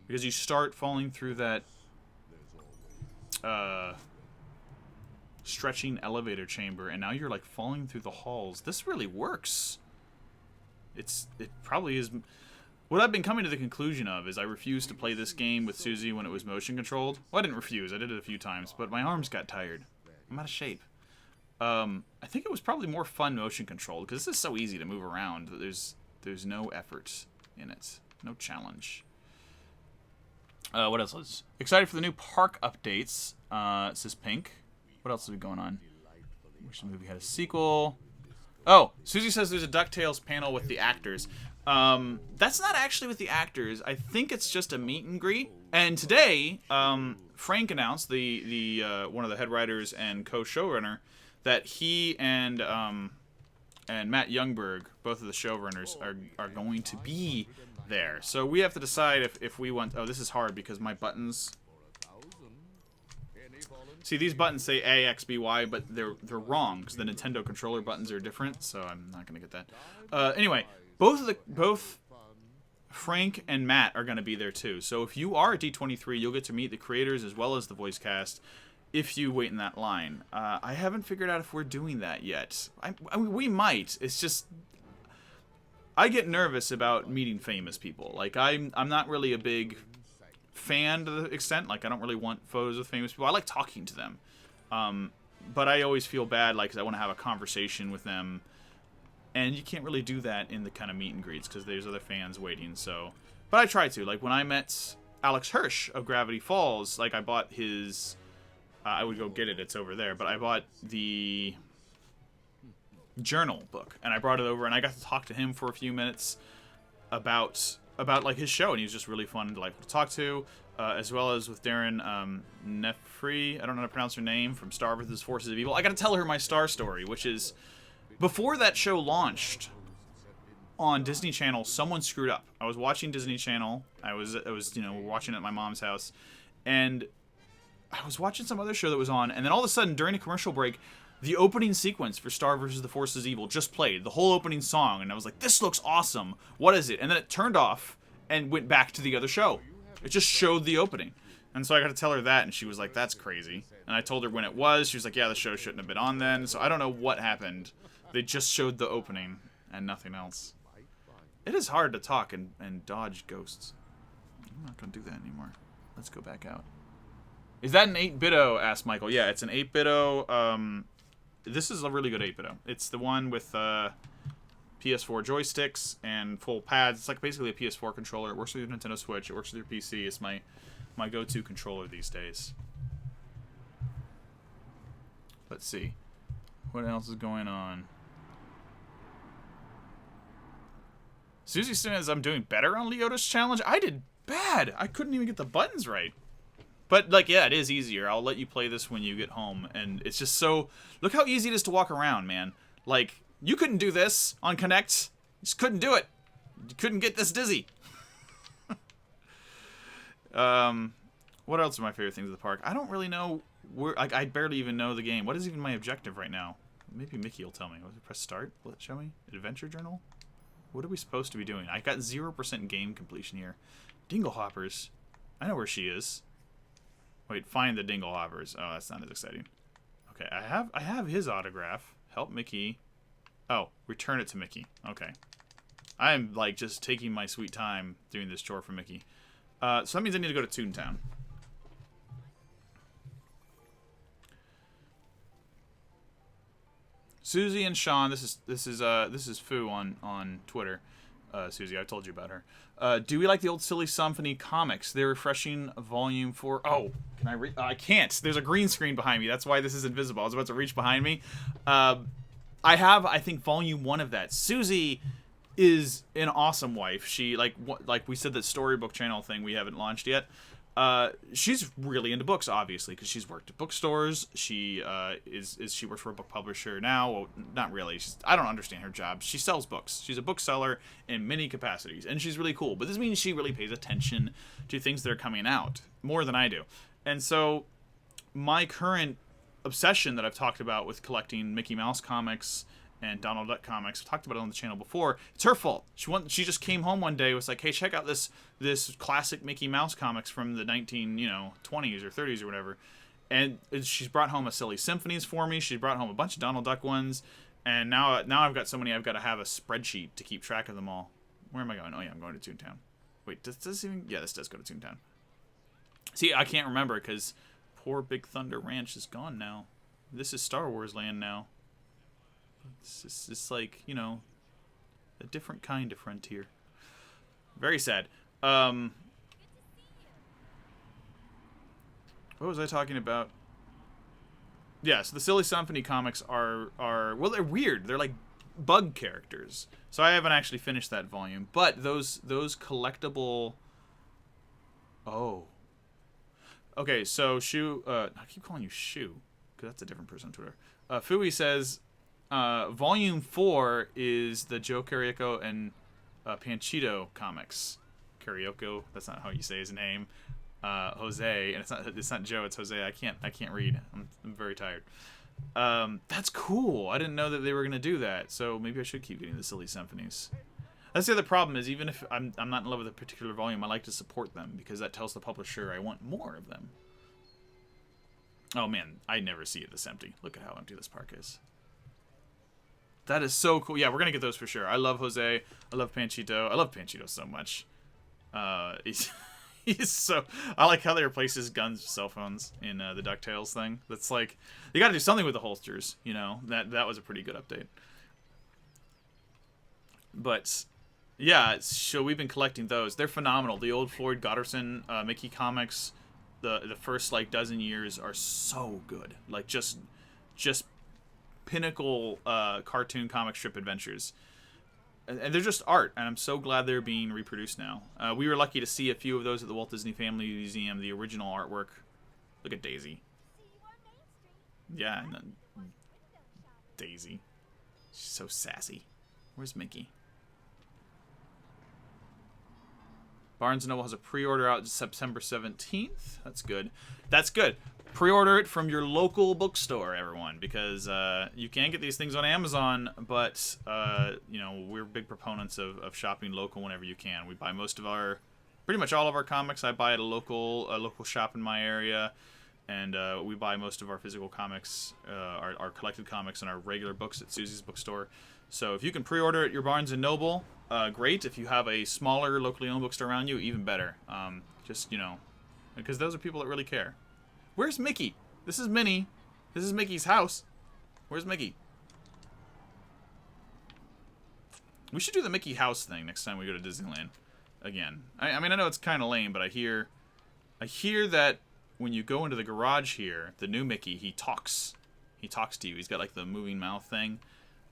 Because you start falling through that stretching elevator chamber, and now you're like falling through the halls. This really works. It probably is. What I've been coming to the conclusion of is I refused to play this game with Susie when it was motion controlled. Well, I didn't refuse. I did it a few times, but my arms got tired. I'm out of shape. I think it was probably more fun motion controlled, because this is so easy to move around. There's no effort in it. No challenge. What else is excited for the new park updates? It says pink. What else is going on? Wish the movie had a sequel. Oh, Susie says there's a DuckTales panel with the actors. That's not actually with the actors. I think it's just a meet and greet. And today, Frank announced, the one of the head writers and co-showrunner, that he and Matt Youngberg, both of the showrunners, are going to be there. So we have to decide if we want... Oh, this is hard because my buttons... See, these buttons say A, X, B, Y, but they're wrong because the Nintendo controller buttons are different, so I'm not going to get that. Anyway, both Frank and Matt are going to be there too. So if you are at D23, you'll get to meet the creators as well as the voice cast if you wait in that line. I haven't figured out if we're doing that yet. I mean, we might. It's just... I get nervous about meeting famous people. Like, I'm not really a big fan to the extent. Like, I don't really want photos with famous people. I like talking to them. But I always feel bad, like, 'cause I want to have a conversation with them. And you can't really do that in the kind of meet and greets because there's other fans waiting, so... But I try to. Like, when I met Alex Hirsch of Gravity Falls, like, I bought his... I would go get it. It's over there. But I bought the... journal book, and I brought it over, and I got to talk to him for a few minutes about like his show, and he was just really fun to talk to, as well as with Darren Nefri, I don't know how to pronounce her name, from Star vs. Forces of Evil. I got to tell her my Star story, which is before that show launched on Disney Channel, someone screwed up. I was watching Disney Channel. I was watching it at my mom's house, and I was watching some other show that was on, and then all of a sudden during a commercial break, the opening sequence for Star vs. the Forces of Evil just played, the whole opening song, and I was like, this looks awesome. What is it? And then it turned off and went back to the other show. It just showed the opening. And so I got to tell her that, and she was like, that's crazy. And I told her when it was. She was like, yeah, the show shouldn't have been on then. So I don't know what happened. They just showed the opening and nothing else. It is hard to talk and dodge ghosts. I'm not going to do that anymore. Let's go back out. Is that an 8-bit-o? Asked Michael. Yeah, it's an 8-bit-o. This is a really good 8-bit-o. It's the one with PS4 joysticks and full pads. It's like basically a PS4 controller. It works with your Nintendo Switch. It works with your PC. It's my go-to controller these days. Let's see. What else is going on? Susie says I'm doing better on Leota's challenge. I did bad. I couldn't even get the buttons right. But, like, yeah, it is easier. I'll let you play this when you get home. And it's just so... Look how easy it is to walk around, man. Like, you couldn't do this on Connect. Just couldn't do it. You couldn't get this dizzy. What else are my favorite things of the park? I don't really know where. Like, I barely even know the game. What is even my objective right now? Maybe Mickey will tell me. Press start. Will it show me? Adventure journal? What are we supposed to be doing? I got 0% game completion here. Dinglehoppers. I know where she is. Wait, find the Dinglehoppers. Oh, that's not as exciting. Okay, I have his autograph. Help Mickey. Oh, return it to Mickey. Okay. I am, like, just taking my sweet time doing this chore for Mickey. So that means I need to go to Toontown. Susie and Sean, this is Fu on Twitter. Susie, I told you about her. Do we like the old Silly Symphony comics? They're refreshing volume 4. Oh, can I read? I can't. There's a green screen behind me. That's why this is invisible. I was about to reach behind me. I have, I think, volume 1 of that. Susie is an awesome wife. She, like we said, that storybook channel thing we haven't launched yet. She's really into books, obviously, because she's worked at bookstores. She she works for a book publisher now. Well, not really. I don't understand her job. She sells books. She's a bookseller in many capacities, and she's really cool. But this means she really pays attention to things that are coming out more than I do. And so, my current obsession that I've talked about with collecting Mickey Mouse comics and Donald Duck comics, I've talked about it on the channel before. It's her fault. She just came home one day, was like, "Hey, check out this classic Mickey Mouse comics from the 20s or 30s or whatever." And she's brought home a Silly Symphonies for me. She brought home a bunch of Donald Duck ones, and now I've got so many. I've got to have a spreadsheet to keep track of them all. Where am I going? Oh yeah, I'm going to Toontown. Wait, does this even? Yeah, this does go to Toontown. See, I can't remember because poor Big Thunder Ranch is gone now. This is Star Wars Land now. It's like, a different kind of frontier. Very sad. What was I talking about? Yeah, so the Silly Symphony comics are well, they're weird. They're like bug characters. So I haven't actually finished that volume, but those collectible. Oh. Okay, so Shu. I keep calling you Shu because that's a different person on Twitter. Fui says. Volume 4 is the Joe Carioco and Panchito comics. Carioco, that's not how you say his name. Jose, and it's not Joe, it's Jose. I can't read. I'm very tired. That's cool. I didn't know that they were gonna do that. So maybe I should keep getting the Silly Symphonies. That's the other problem is even if I'm not in love with a particular volume, I like to support them because that tells the publisher I want more of them. Oh man, I never see it this empty. Look at how empty this park is. That is so cool. Yeah, we're going to get those for sure. I love Jose. I love Panchito. I love Panchito so much. He's so... I like how they replace his guns with cell phones in the DuckTales thing. That's like... You got to do something with the holsters, That was a pretty good update. But, yeah, so we've been collecting those. They're phenomenal. The old Floyd Goddardson Mickey comics, the first, dozen years are so good. Like, just pinnacle cartoon comic strip adventures, and they're just art, and I'm so glad they're being reproduced now. We were lucky to see a few of those at the Walt Disney Family Museum, the original artwork. Look at Daisy. Yeah, and then Daisy, she's so sassy. Where's Mickey? Barnes & Noble has a pre-order out September 17th. That's good. That's good. Pre-order it from your local bookstore, everyone, because you can get these things on Amazon, but we're big proponents of shopping local whenever you can. We buy pretty much all of our comics. I buy at a local shop in my area, and we buy most of our physical comics, our collected comics, and our regular books at Susie's Bookstore. So if you can pre-order at your Barnes & Noble, great. If you have a smaller locally owned bookstore around you, even better. Because those are people that really care. Where's Mickey? This is Minnie. This is Mickey's house. Where's Mickey? We should do the Mickey house thing next time we go to Disneyland again. I mean, I know it's kind of lame, but I hear that when you go into the garage here, the new Mickey, he talks. He talks to you. He's got like the moving mouth thing.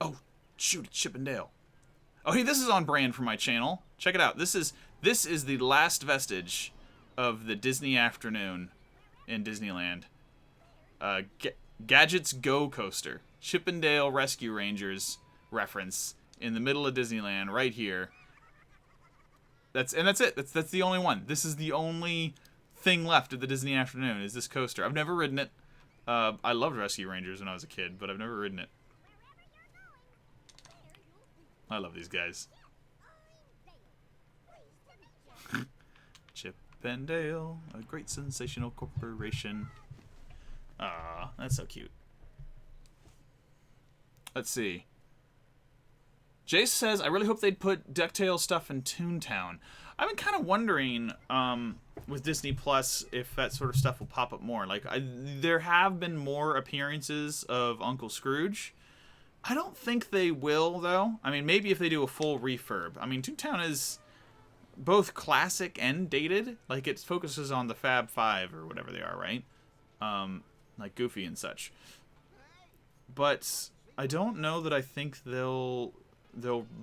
Oh, shoot, it's Chip and Dale. Oh, hey, this is on brand for my channel. Check it out. This is the last vestige of the Disney afternoon in Disneyland. Gadgets Go coaster. Chip and Dale Rescue Rangers reference in the middle of Disneyland, right here. That's it. That's the only one. This is the only thing left of the Disney Afternoon, is this coaster. I've never ridden it. I loved Rescue Rangers when I was a kid, but I've never ridden it. I love these guys. Chip and Dale, a great sensational corporation. Ah, that's so cute. Let's see. Jace says, I really hope they'd put DuckTales stuff in Toontown. I've been kind of wondering, with Disney Plus, if that sort of stuff will pop up more. Like, there have been more appearances of Uncle Scrooge. I don't think they will, though. I mean, maybe if they do a full refurb. I mean, Toontown is both classic and dated. Like, it focuses on the Fab Five, or whatever they are, right? Like Goofy and such. But I don't know that I think they'll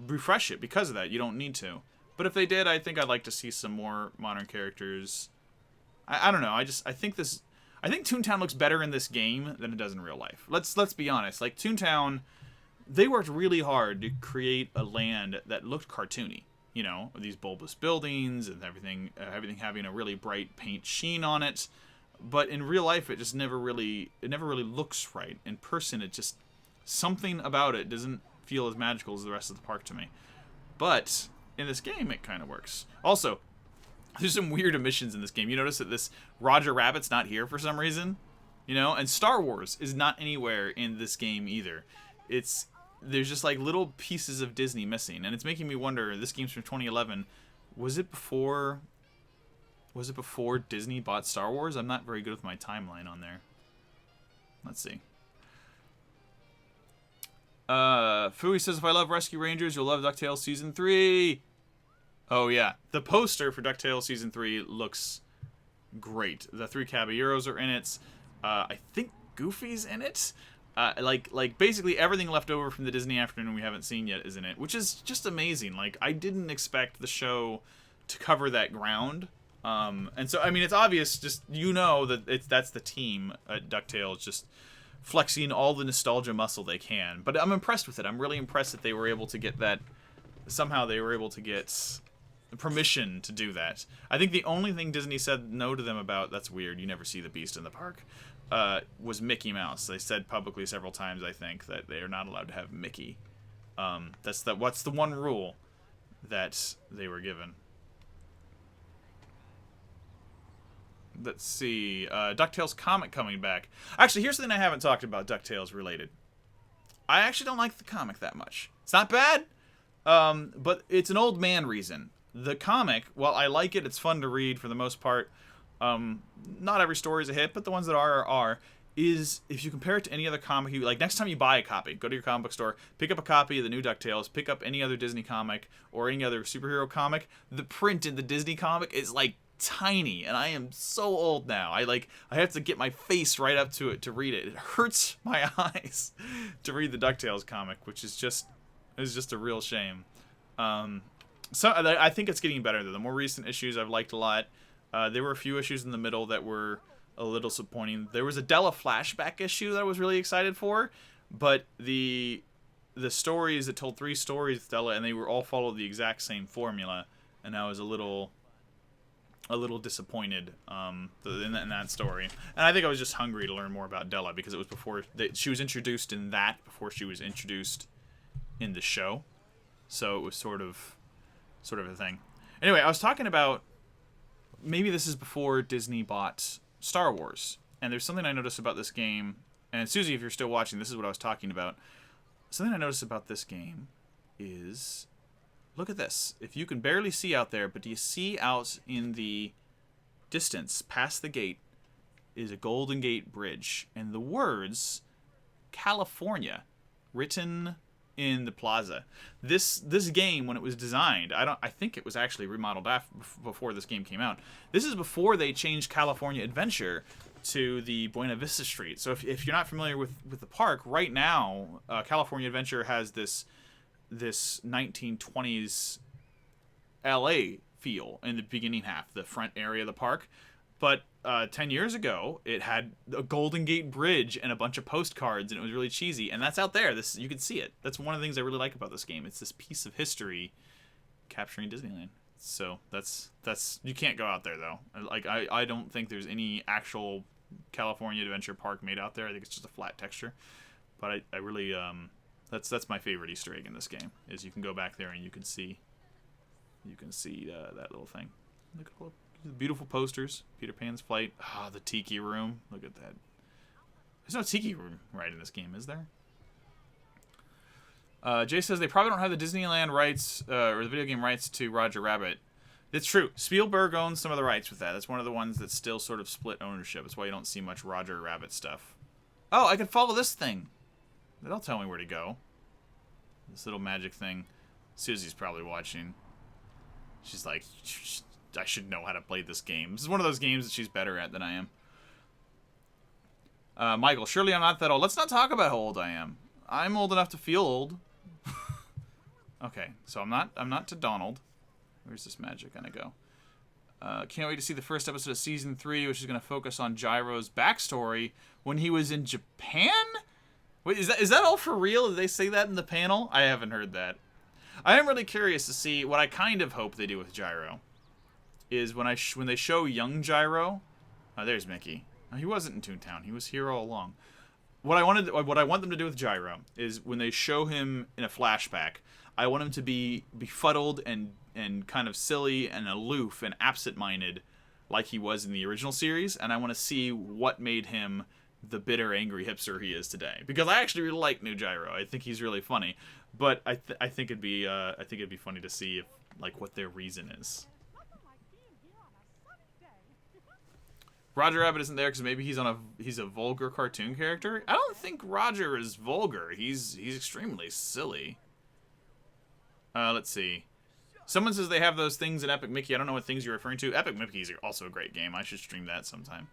refresh it because of that. You don't need to. But if they did, I think I'd like to see some more modern characters. I don't know. I think Toontown looks better in this game than it does in real life. Let's be honest. Like, Toontown, they worked really hard to create a land that looked cartoony. You know, these bulbous buildings and everything having a really bright paint sheen on it. But in real life, it just never really looks right. In person, it just, something about it doesn't feel as magical as the rest of the park to me. But in this game, it kind of works. Also, there's some weird omissions in this game. You notice that this Roger Rabbit's not here for some reason, you know? And Star Wars is not anywhere in this game either. There's just like little pieces of Disney missing, and it's making me wonder, this game's from 2011, was it before Disney bought Star Wars? I'm not very good with my timeline on there. Let's see. Fooey says, if I love Rescue Rangers, you'll love DuckTales Season 3. Oh, yeah. The poster for DuckTales Season 3 looks great. The 3 Caballeros are in it. I think Goofy's in it. Like basically everything left over from the Disney Afternoon we haven't seen yet is in it, which is just amazing. Like, I didn't expect the show to cover that ground. And so, I mean, it's obvious, just, you know, that that's the team at DuckTales, just flexing all the nostalgia muscle they can. But I'm impressed with it. I'm really impressed that they were able to get that. Somehow they were able to get permission to do that. I think the only thing Disney said no to them about, that's weird, you never see the Beast in the park, was Mickey Mouse. They said publicly several times, I think, that they are not allowed to have Mickey. What's the one rule that they were given. Let's see. DuckTales comic coming back. Actually, here's something I haven't talked about DuckTales related. I actually don't like the comic that much. It's not bad, but it's an old man reason. The comic, while I like it, it's fun to read for the most part. Not every story is a hit, but the ones that are, is if you compare it to any other comic, like next time you buy a copy, go to your comic book store, pick up a copy of the new DuckTales, pick up any other Disney comic or any other superhero comic, the print in the Disney comic is like tiny, and I am so old now. I have to get my face right up to it to read it. It hurts my eyes to read the DuckTales comic, which is just a real shame. So I think it's getting better though. The more recent issues I've liked a lot. There were a few issues in the middle that were a little disappointing. There was a Della flashback issue that I was really excited for, but the stories that told 3 stories with Della, and they were all followed the exact same formula, and I was a little disappointed in that story. And I think I was just hungry to learn more about Della because it was before she was introduced in that, before she was introduced in the show. So it was sort of a thing. Anyway, I was talking about, maybe this is before Disney bought Star Wars. And there's something I noticed about this game. And Susie, if you're still watching, this is what I was talking about. Something I noticed about this game is, look at this. If you can barely see out there, but do you see out in the distance, past the gate, is a Golden Gate Bridge. And the words, California, written in the plaza. This game, when it was designed, I think it was actually remodeled before this game came out. This is before they changed California Adventure to the Buena Vista Street. So if you're not familiar with the park, right now, California Adventure has this 1920s LA feel in the beginning half, the front area of the park. But 10 years ago, it had a Golden Gate Bridge and a bunch of postcards, and it was really cheesy. And that's out there. You can see it. That's one of the things I really like about this game. It's this piece of history capturing Disneyland. So that's you can't go out there though. Like I don't think there's any actual California Adventure Park made out there. I think it's just a flat texture. But I really that's my favorite Easter egg in this game, is you can go back there and you can see that little thing. Look at all the beautiful posters. Peter Pan's flight. Ah, the tiki room. Look at that. There's no tiki room right in this game, is there? Jay says they probably don't have the Disneyland rights or the video game rights to Roger Rabbit. It's true. Spielberg owns some of the rights with that. That's one of the ones that's still sort of split ownership. That's why you don't see much Roger Rabbit stuff. Oh, I can follow this thing. That'll tell me where to go. This little magic thing. Susie's probably watching. She's like, I should know how to play this game. This is one of those games that she's better at than I am. Michael, surely I'm not that old. Let's not talk about how old I am. I'm old enough to feel old. Okay, so I'm not to Donald. Where's this magic gonna go? Can't wait to see the first episode of season 3, which is gonna focus on Gyro's backstory when he was in Japan. Wait, is that all for real? Did they say that in the panel? I haven't heard that. I am really curious to see what I kind of hope they do with Gyro. Is when they show young Gyro. Oh, there's Mickey. Oh, he wasn't in Toontown. He was here all along. What I want them to do with Gyro is when they show him in a flashback, I want him to be befuddled and kind of silly and aloof and absent-minded like he was in the original series, and I want to see what made him the bitter, angry hipster he is today. Because I actually really like new Gyro. I think he's really funny, but I think it'd be funny to see if, like, what their reason is. Roger Rabbit isn't there because maybe he's a vulgar cartoon character. I don't think Roger is vulgar. He's extremely silly. Let's see. Someone says they have those things in Epic Mickey. I don't know what things you're referring to. Epic Mickey is also a great game. I should stream that sometime.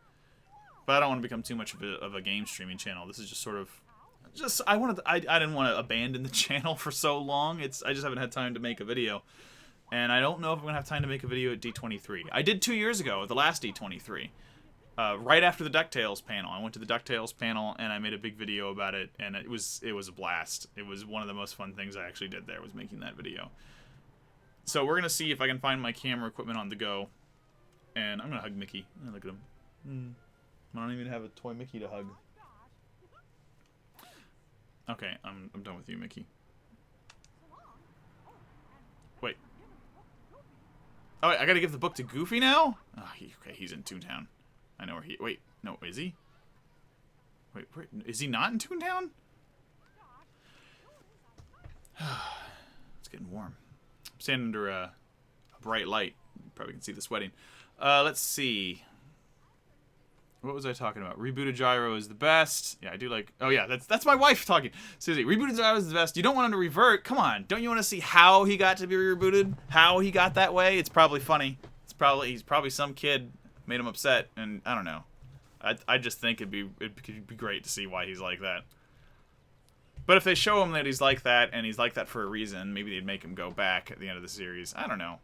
But I don't want to become too much of a game streaming channel. This is just sort of I didn't want to abandon the channel for so long. I just haven't had time to make a video. And I don't know if I'm going to have time to make a video at D23. I did 2 years ago at the last D23. Right after the DuckTales panel. I went to the DuckTales panel and I made a big video about it, and it was a blast. It was one of the most fun things I actually did there, was making that video. So we're going to see if I can find my camera equipment on the go. And I'm going to hug Mickey. Look at him. I don't even have a toy Mickey to hug. Okay, I'm done with you, Mickey. Wait. Oh, wait, I got to give the book to Goofy now? Oh, okay, he's in Toontown. I know where he... Wait, no, is he? Wait, where, is he not in Toontown? It's getting warm. I'm standing under a bright light. You probably can see the sweating. Let's see. What was I talking about? Rebooted Gyro is the best. Yeah, I do like... Oh, yeah, that's my wife talking. Susie, rebooted Gyro is the best. You don't want him to revert. Come on. Don't you want to see how he got to be rebooted? How he got that way? It's probably funny. He's probably some kid made him upset, and I don't know. I just think it could be great to see why he's like that. But if they show him that he's like that, and he's like that for a reason, maybe they'd make him go back at the end of the series. I don't know.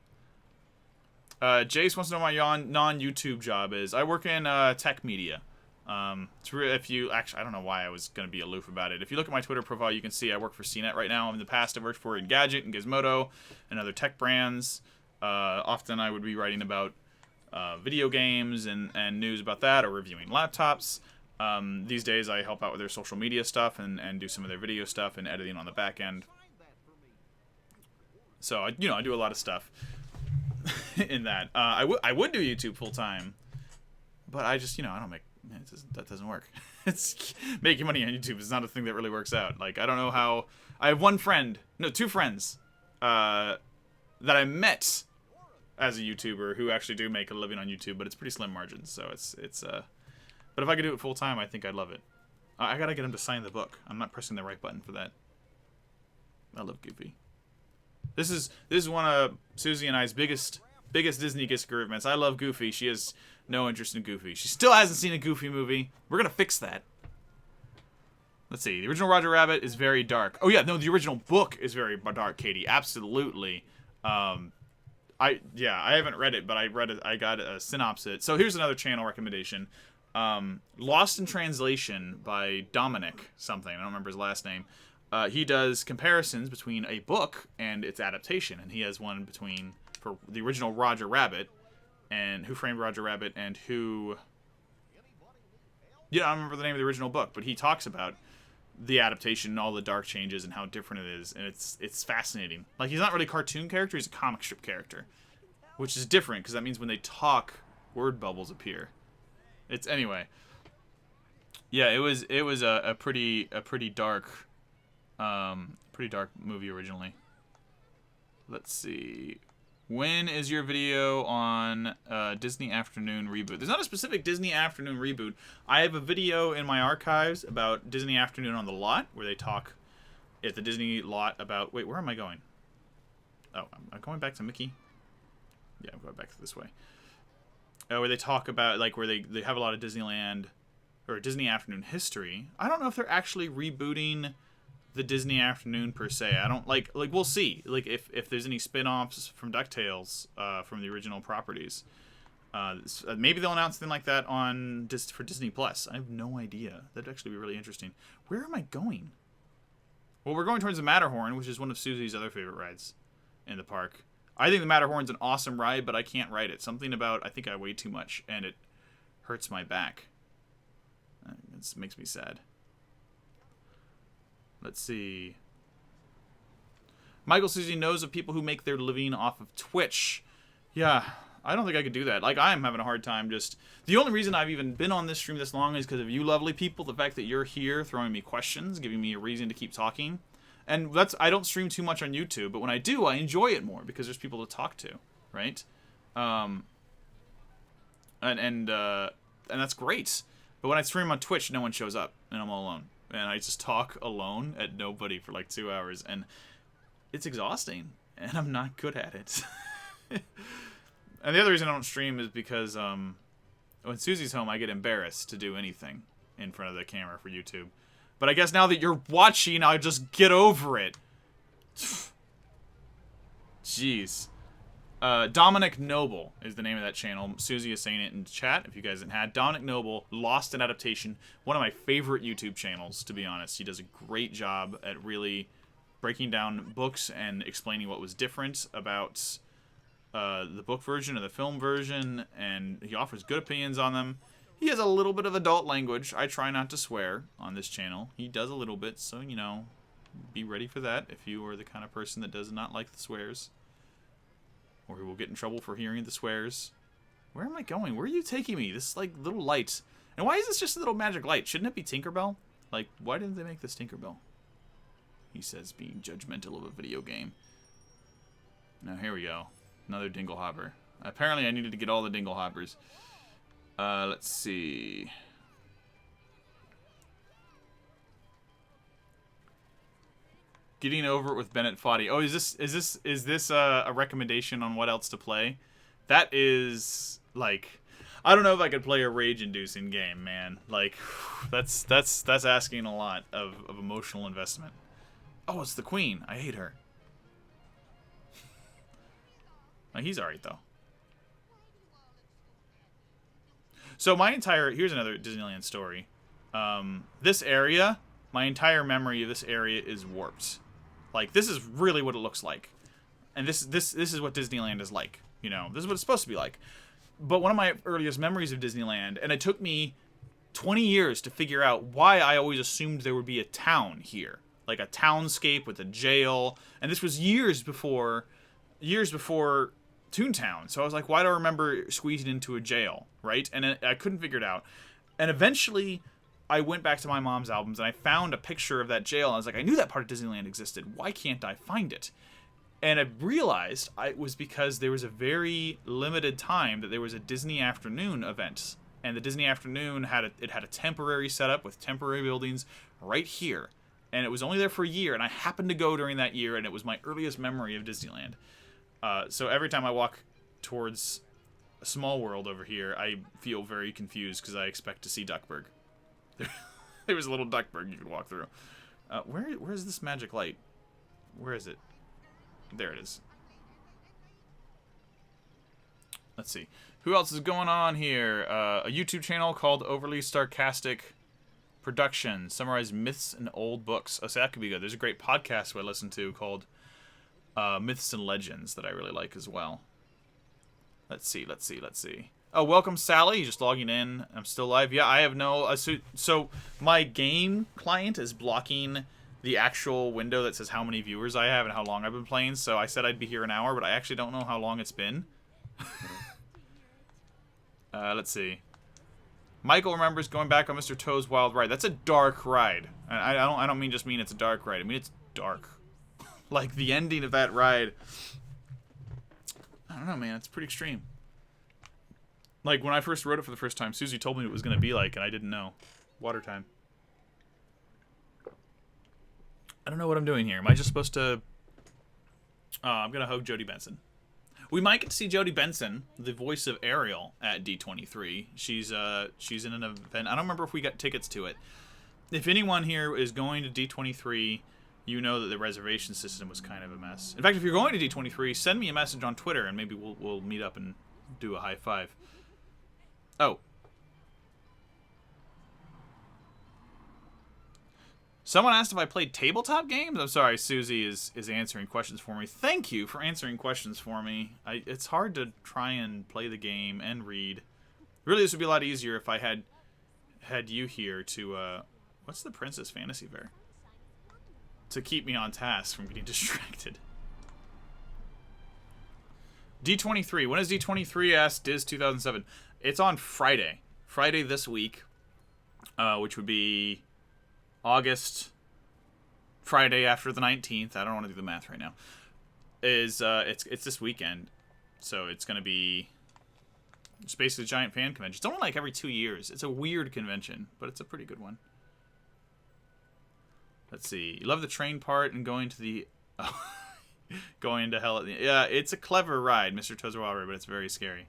Jace wants to know what my non-YouTube job is. I work in tech media. If you actually, I don't know why I was going to be aloof about it. If you look at my Twitter profile, you can see I work for CNET right now. In the past, I worked for Engadget and Gizmodo and other tech brands. Often I would be writing about video games and news about that, or reviewing laptops. These days I help out with their social media stuff and do some of their video stuff and editing on the back end. So I do a lot of stuff in that. I would do YouTube full time, but I just I don't make that doesn't work. It's making money on YouTube is not a thing that really works out. Like, I don't know how. I have two friends that I met as a YouTuber who actually do make a living on YouTube, but it's pretty slim margins. So it's but if I could do it full time, I think I'd love it. I gotta get him to sign the book. I'm not pressing the right button for that. I love Goofy. This is one of Susie and I's biggest Disney disagreements. I love Goofy. She has no interest in Goofy. She still hasn't seen a Goofy movie. We're gonna fix that. Let's see. The original Roger Rabbit is very dark. Oh yeah, no, the original book is very dark, Katie. Absolutely. Yeah, I haven't read it, but I read it. I got a synopsis. So here's another channel recommendation. Lost in Translation by Dominic something. I don't remember his last name. He does comparisons between a book and its adaptation, and he has one between for the original Roger Rabbit and Who Framed Roger Rabbit and who. Yeah, I don't remember the name of the original book, but he talks about the adaptation and all the dark changes and how different it is, and it's fascinating. Like, he's not really a cartoon character, he's a comic strip character, which is different because that means when they talk, word bubbles appear. It's anyway. Yeah, it was a pretty dark movie originally. Let's see. When is your video on Disney Afternoon reboot? There's not a specific Disney Afternoon reboot. I have a video in my archives about Disney Afternoon on the Lot, where they talk at the Disney lot about... Wait, where am I going? Oh, I'm going back to Mickey. Yeah, I'm going back this way. Where they talk about, like, where they have a lot of Disneyland or Disney Afternoon history. I don't know if they're actually rebooting the Disney Afternoon per se. I don't like we'll see. Like if there's any spin-offs from DuckTales from the original properties. Maybe they'll announce something like that for Disney Plus. I have no idea. That'd actually be really interesting. Where am I going? Well, we're going towards the Matterhorn, which is one of Susie's other favorite rides in the park. I think the Matterhorn's an awesome ride, but I can't ride it. Something about I think I weigh too much and it hurts my back. This makes me sad. Let's see. Michael Susie knows of people who make their living off of Twitch. Yeah, I don't think I could do that. Like, I'm having a hard time just... The only reason I've even been on this stream this long is because of you lovely people. The fact that you're here throwing me questions, giving me a reason to keep talking. And I don't stream too much on YouTube, but when I do, I enjoy it more because there's people to talk to, right? And that's great. But when I stream on Twitch, no one shows up, and I'm all alone. And I just talk alone at nobody for like 2 hours, and it's exhausting, and I'm not good at it. And the other reason I don't stream is because when Susie's home, I get embarrassed to do anything in front of the camera for YouTube. But I guess now that you're watching, I'll just get over it. Jeez. Dominic Noble is the name of that channel. Susie is saying it in chat, if you guys haven't had. Dominic Noble, Lost in Adaptation. One of my favorite YouTube channels, to be honest. He does a great job at really breaking down books and explaining what was different about the book version and the film version, and he offers good opinions on them. He has a little bit of adult language. I try not to swear on this channel. He does a little bit, so, you know, be ready for that if you are the kind of person that does not like the swears. Or who will get in trouble for hearing the swears. Where am I going? Where are you taking me? This, like, little light. And why is this just a little magic light? Shouldn't it be Tinkerbell? Like, why didn't they make this Tinkerbell? He says, being judgmental of a video game. Now, here we go. Another Dinglehopper. Apparently, I needed to get all the Dinglehoppers. Let's see. Getting over it with Bennett Foddy. Oh, is this a recommendation on what else to play? That is like, I don't know if I could play a rage-inducing game, man. Like, that's asking a lot of emotional investment. Oh, it's the Queen. I hate her. He's alright though. So here's another Disneyland story. This area, my entire memory of this area is warped. Like, this is really what it looks like. And this is what Disneyland is like. You know, this is what it's supposed to be like. But one of my earliest memories of Disneyland, and it took me 20 years to figure out why I always assumed there would be a town here. Like a townscape with a jail. And this was years before Toontown. So I was like, why do I remember squeezing into a jail, right? And I couldn't figure it out. And eventually, I went back to my mom's albums and I found a picture of that jail. And I was like, I knew that part of Disneyland existed. Why can't I find it? And I realized it was because there was a very limited time that there was a Disney Afternoon event. And the Disney Afternoon had a temporary setup with temporary buildings right here. And it was only there for a year. And I happened to go during that year, and it was my earliest memory of Disneyland. So every time I walk towards a Small World over here, I feel very confused because I expect to see Duckburg. There was a little Duckburg you could walk through. Where's this magic light? Where is it? There it is. Let's see. Who else is going on here? A YouTube channel called Overly Sarcastic Productions. Summarize myths and old books. Oh, so that could be good. There's a great podcast I listen to called Myths and Legends that I really like as well. Let's see. Oh, welcome, Sally. Just logging in. I'm still live. Yeah, I have no... So my game client is blocking the actual window that says how many viewers I have and how long I've been playing. So I said I'd be here an hour, but I actually don't know how long it's been. Let's see. Michael remembers going back on Mr. Toad's Wild Ride. That's a dark ride. I don't mean it's a dark ride. I mean it's dark. Like the ending of that ride. I don't know, man. It's pretty extreme. Like when I first wrote it for the first time, Susie told me what it was going to be like, and I didn't know. Water time. I don't know what I'm doing here. Am I just supposed to... I'm going to hug Jodie Benson. We might get to see Jodie Benson, the voice of Ariel, at D23. She's in an event. I don't remember if we got tickets to it. If anyone here is going to D23, you know that the reservation system was kind of a mess. In fact, if you're going to D23, send me a message on Twitter, and maybe we'll meet up and do a high five. Oh. Someone asked if I played tabletop games. I'm sorry, Susie is answering questions for me. Thank you for answering questions for me. It's hard to try and play the game and read. Really, this would be a lot easier if I had you here to, what's the Princess Fantasy Fair? To keep me on task from getting distracted. D23. When is D23? Asked Diz 2007. It's on Friday. Friday this week, which would be August, Friday after the 19th. I don't want to do the math right now. It's this weekend, so it's gonna be just basically a giant fan convention. It's only like every 2 years. It's a weird convention, but it's a pretty good one. Let's see. You love the train part and going to the going to hell at the... Yeah, it's a clever ride, Mr. Toad's Wild Ride, but it's very scary.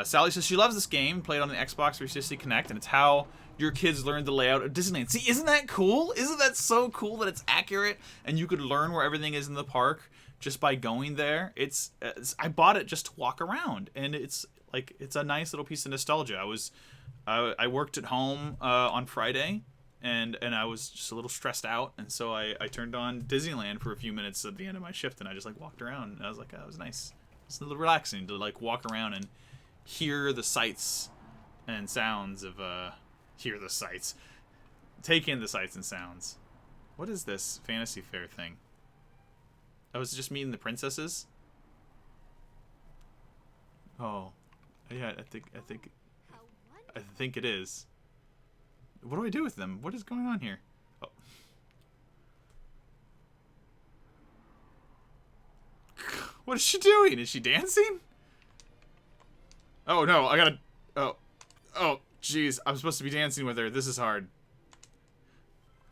Sally says she loves this game, played on the Xbox 360 Connect, and it's how your kids learned the layout of Disneyland. See, isn't that cool? Isn't that so cool that it's accurate and you could learn where everything is in the park just by going there? It's I bought it just to walk around, and it's a nice little piece of nostalgia. I worked at home on Friday, and I was just a little stressed out, and so I turned on Disneyland for a few minutes at the end of my shift, and I just walked around, and I was like, oh, it was nice. It's a little relaxing to walk around and hear the sights and sounds of take in the sights and sounds. What is this fantasy fair thing? I was just meeting the princesses. Oh, yeah, I think it is. What do I do with them? What is going on here? Oh. What is she doing? Is she dancing? Oh no, I gotta... Oh, jeez, I'm supposed to be dancing with her. This is hard.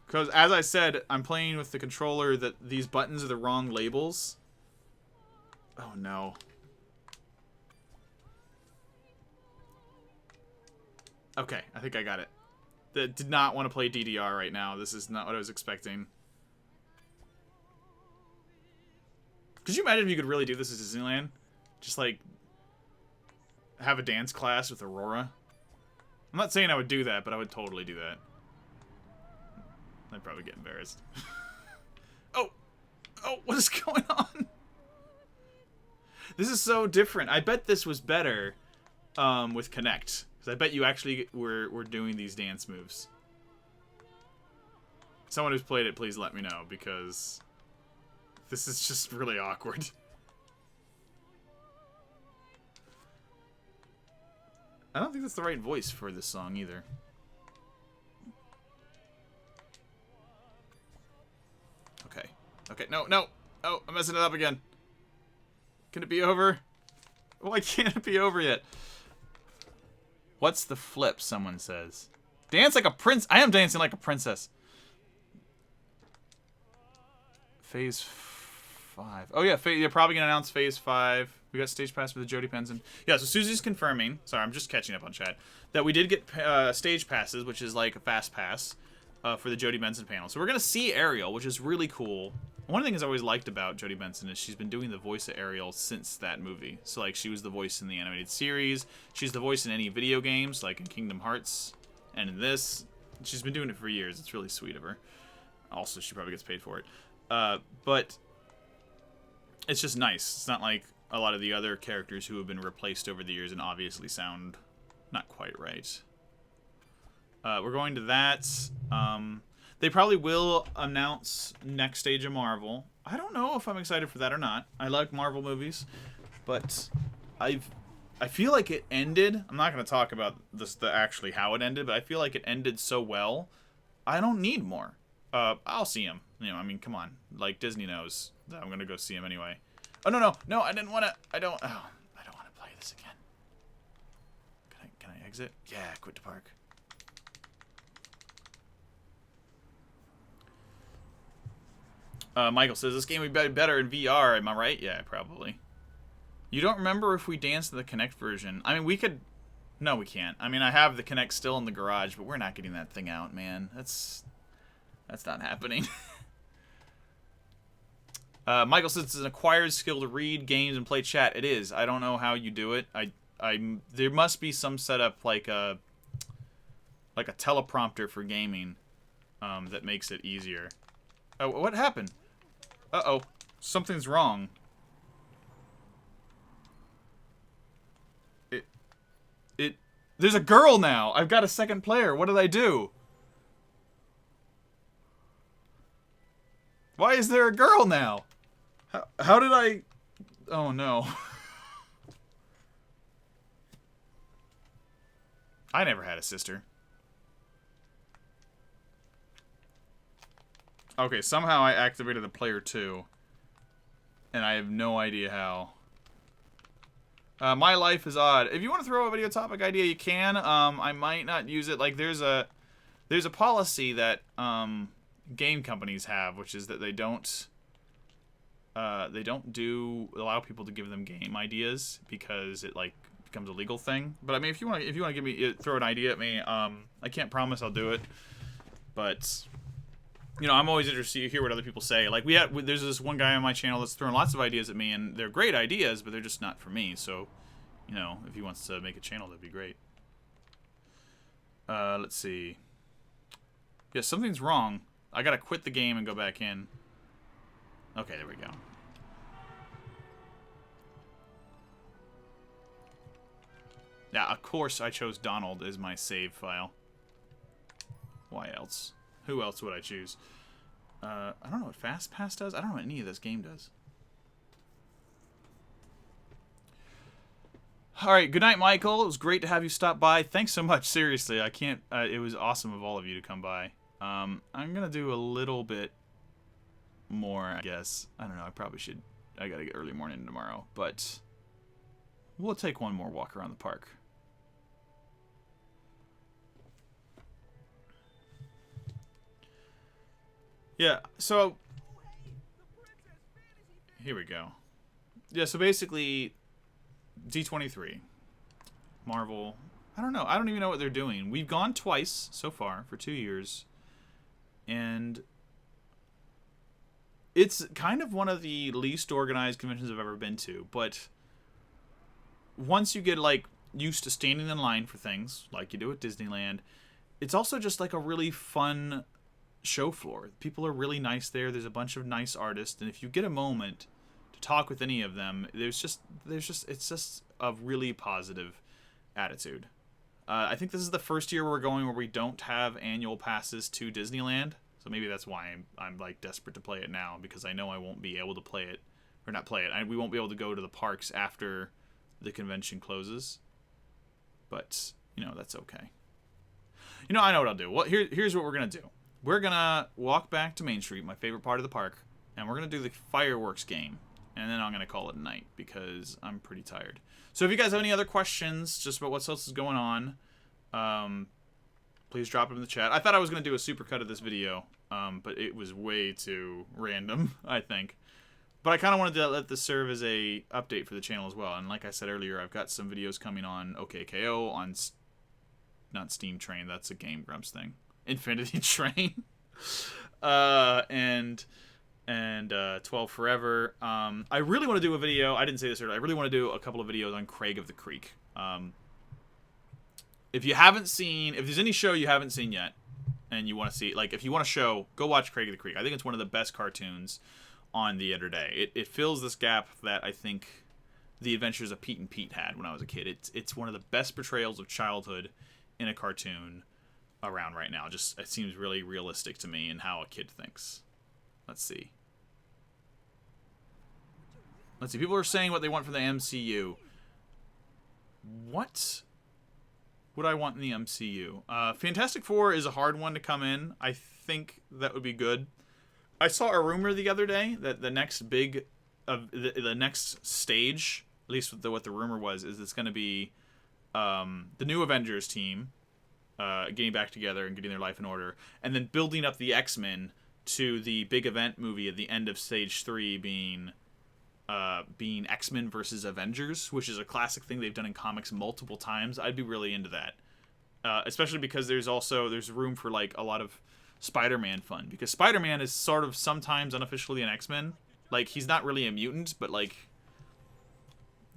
Because, as I said, I'm playing with the controller that these buttons are the wrong labels. Oh no. Okay, I think I got it. Did not want to play DDR right now. This is not what I was expecting. Could you imagine if you could really do this at Disneyland? Just have a dance class with Aurora. I'm not saying I would do that, but I would totally do that. I'd probably get embarrassed. Oh, what is going on? This is so different. I bet this was better with Connect, because I bet you actually were doing these dance moves. Someone who's played it, please let me know, because this is just really awkward. I don't think that's the right voice for this song either. Okay, no. Oh, I'm messing it up again. Can it be over? Why can't it be over yet? What's the flip, someone says. Dance like a prince. I am dancing like a princess. Phase 5. Oh, yeah, they're probably going to announce Phase 5. We got stage pass for the Jodie Benson. Yeah, so Susie's confirming. Sorry, I'm just catching up on chat. That we did get stage passes, which is like a fast pass, for the Jodie Benson panel. So we're going to see Ariel, which is really cool. one of the things I always liked about Jodie Benson is she's been doing the voice of Ariel since that movie. So, like, she was the voice in the animated series. She's the voice in any video games, like in Kingdom Hearts and in this. She's been doing it for years. It's really sweet of her. Also, she probably gets paid for it. But it's just nice. It's not like a lot of the other characters who have been replaced over the years and obviously sound not quite right. We're going to that. They probably will announce next stage of Marvel. I don't know if I'm excited for that or not. I like Marvel movies, but I feel like it ended. I'm not going to talk about actually how it ended, but I feel like it ended so well. I don't need more. I'll see him. You know, I mean, come on. Like, Disney knows that I'm going to go see him anyway. Oh, no, I didn't want to. I don't want to play this again. Can I exit? Yeah, quit the park. Michael says, this game would be better in VR, am I right? Yeah, probably. You don't remember if we danced in the Kinect version? I mean, we could... No, we can't. I mean, I have the Kinect still in the garage, but we're not getting that thing out, man. That's not happening. Michael says it's an acquired skill to read games and play chat. It is. I don't know how you do it. There must be some setup like a teleprompter for gaming that makes it easier. Oh, what happened? Uh-oh. Something's wrong. There's a girl now. I've got a second player. What did I do? Why is there a girl now? How did I... Oh, no. I never had a sister. Okay, somehow I activated the player 2. And I have no idea how. My life is odd. If you want to throw a video topic idea, you can. I might not use it. Like, there's a policy that game companies have, which is that they don't allow people to give them game ideas because it like becomes a legal thing. But I mean, if you want to give me throw an idea at me, I can't promise I'll do it, but you know, I'm always interested to hear what other people say. Like there's this one guy on my channel that's throwing lots of ideas at me, and they're great ideas, but they're just not for me. So, you know, if he wants to make a channel, that'd be great. Let's see. Yeah, something's wrong. I gotta quit the game and go back in. Okay, there we go. Yeah, of course I chose Donald as my save file. Why else? Who else would I choose? I don't know what FastPass does. I don't know what any of this game does. Alright, good night, Michael. It was great to have you stop by. Thanks so much, seriously. I can't... it was awesome of all of you to come by. I'm gonna do a little bit more, I guess. I don't know, I probably should... I gotta get early morning tomorrow, but... We'll take one more walk around the park. Yeah, so... Here we go. Yeah, so basically... D23. Marvel. I don't know. I don't even know what they're doing. We've gone twice so far for 2 years. And... it's kind of one of the least organized conventions I've ever been to. But... once you get, like, used to standing in line for things, like you do at Disneyland, it's also just, like, a really fun... show floor. People are really nice there. There's a bunch of nice artists, and if you get a moment to talk with any of them, it's just a really positive attitude. I think this is the first year we're going where we don't have annual passes to Disneyland, so maybe that's why I'm like desperate to play it now, because I know I won't be able to play it, or not play it. We won't be able to go to the parks after the convention closes, but you know, that's okay. You know, I know what I'll do. Well, here's what we're gonna do. We're going to walk back to Main Street, my favorite part of the park, and we're going to do the fireworks game. And then I'm going to call it a night because I'm pretty tired. So if you guys have any other questions just about what else is going on, please drop them in the chat. I thought I was going to do a supercut of this video, but it was way too random, I think. But I kind of wanted to let this serve as a update for the channel as well. And like I said earlier, I've got some videos coming on OKKO, on not Steam Train, that's a Game Grumps thing. Infinity Train, and and 12 Forever. I really want to do a video. I didn't say this earlier. I really want to do a couple of videos on Craig of the Creek. If you haven't seen, if there's any show you haven't seen yet, and you want to see, like, if you want a show, go watch Craig of the Creek. I think it's one of the best cartoons on the internet. It fills this gap that I think The Adventures of Pete and Pete had when I was a kid. It's one of the best portrayals of childhood in a cartoon around right now. Just, it seems really realistic to me in how a kid thinks. Let's see. People are saying what they want from the MCU. What would I want in the MCU? Fantastic Four is a hard one to come in. I think that would be good. I saw a rumor the other day that the next big, the next stage, at least what the rumor was, is it's going to be the new Avengers team getting back together and getting their life in order, and then building up the X-Men to the big event movie at the end of Stage 3 being X-Men versus Avengers, which is a classic thing they've done in comics multiple times. I'd be really into that. Especially because there's room for like a lot of Spider-Man fun, because Spider-Man is sort of sometimes unofficially an X-Men. Like, he's not really a mutant, but like,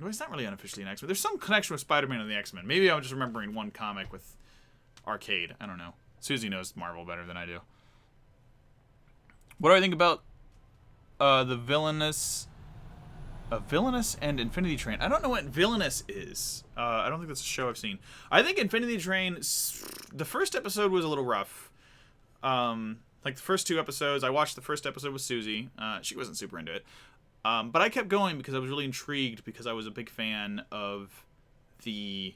well, he's not really unofficially an X-Men. There's some connection with Spider-Man and the X-Men. Maybe I'm just remembering one comic with Arcade. I don't know. Susie knows Marvel better than I do. What do I think about the Villainous and Infinity Train? I don't know what Villainous is. I don't think that's a show I've seen. I think Infinity Train, the first episode was a little rough. Like the first 2 episodes, I watched the first episode with Susie. She wasn't super into it. But I kept going because I was really intrigued, because I was a big fan of the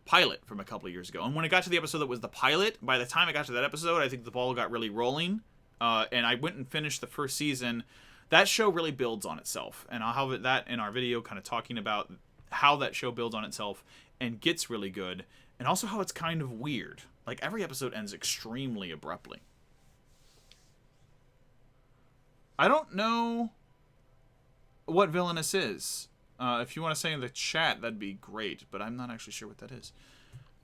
pilot from a couple of years ago. And when it got to the episode that was the pilot, by the time I got to that episode, I think the ball got really rolling. And I went and finished the first season. That show really builds on itself. And I'll have that in our video kind of talking about how that show builds on itself and gets really good. And also how it's kind of weird. Like, every episode ends extremely abruptly. I don't know what Villainous is. If you want to say in the chat, that'd be great. But I'm not actually sure what that is.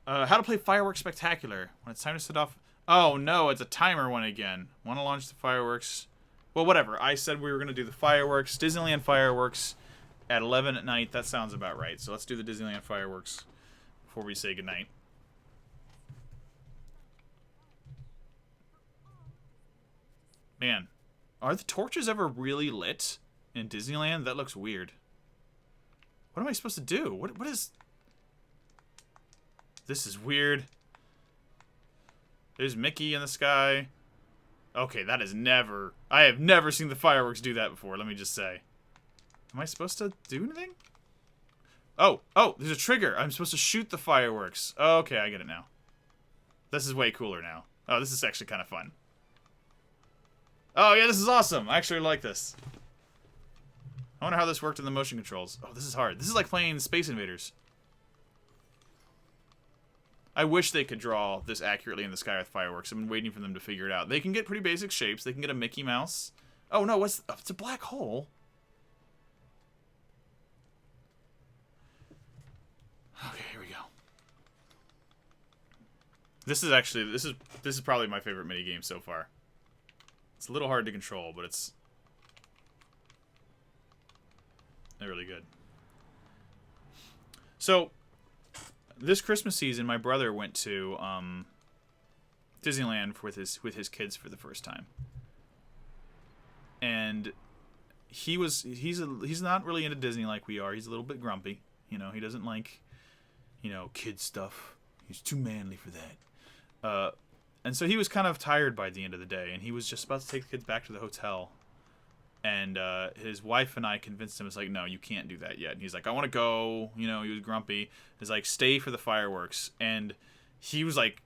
How to play Fireworks Spectacular. When it's time to set off... Oh, no, it's a timer one again. Want to launch the fireworks? Well, whatever. I said we were going to do the fireworks. Disneyland fireworks at 11 at night. That sounds about right. So let's do the Disneyland fireworks before we say goodnight. Man, are the torches ever really lit in Disneyland? That looks weird. What am I supposed to do? What is... This is weird. There's Mickey in the sky. Okay, that is never... I have never seen the fireworks do that before, let me just say. Am I supposed to do anything? Oh, there's a trigger. I'm supposed to shoot the fireworks. Okay, I get it now. This is way cooler now. Oh, this is actually kind of fun. Oh, yeah, this is awesome. I actually like this. I wonder how this worked in the motion controls. Oh, this is hard. This is like playing Space Invaders. I wish they could draw this accurately in the sky with fireworks. I've been waiting for them to figure it out. They can get pretty basic shapes. They can get a Mickey Mouse. Oh, no, what's... Oh, it's a black hole. Okay, here we go. This is actually... This is probably my favorite minigame so far. It's a little hard to control, but it's... They're really good. So... This Christmas season, my brother went to Disneyland with his kids for the first time, and he's not really into Disney like we are. He's a little bit grumpy, you know. He doesn't like, you know, kid stuff. He's too manly for that, and so he was kind of tired by the end of the day, and he was just about to take the kids back to the hotel. And his wife and I convinced him, it's like, no, you can't do that yet. And he's like, I want to go. You know, he was grumpy. He's like, stay for the fireworks. And he was like,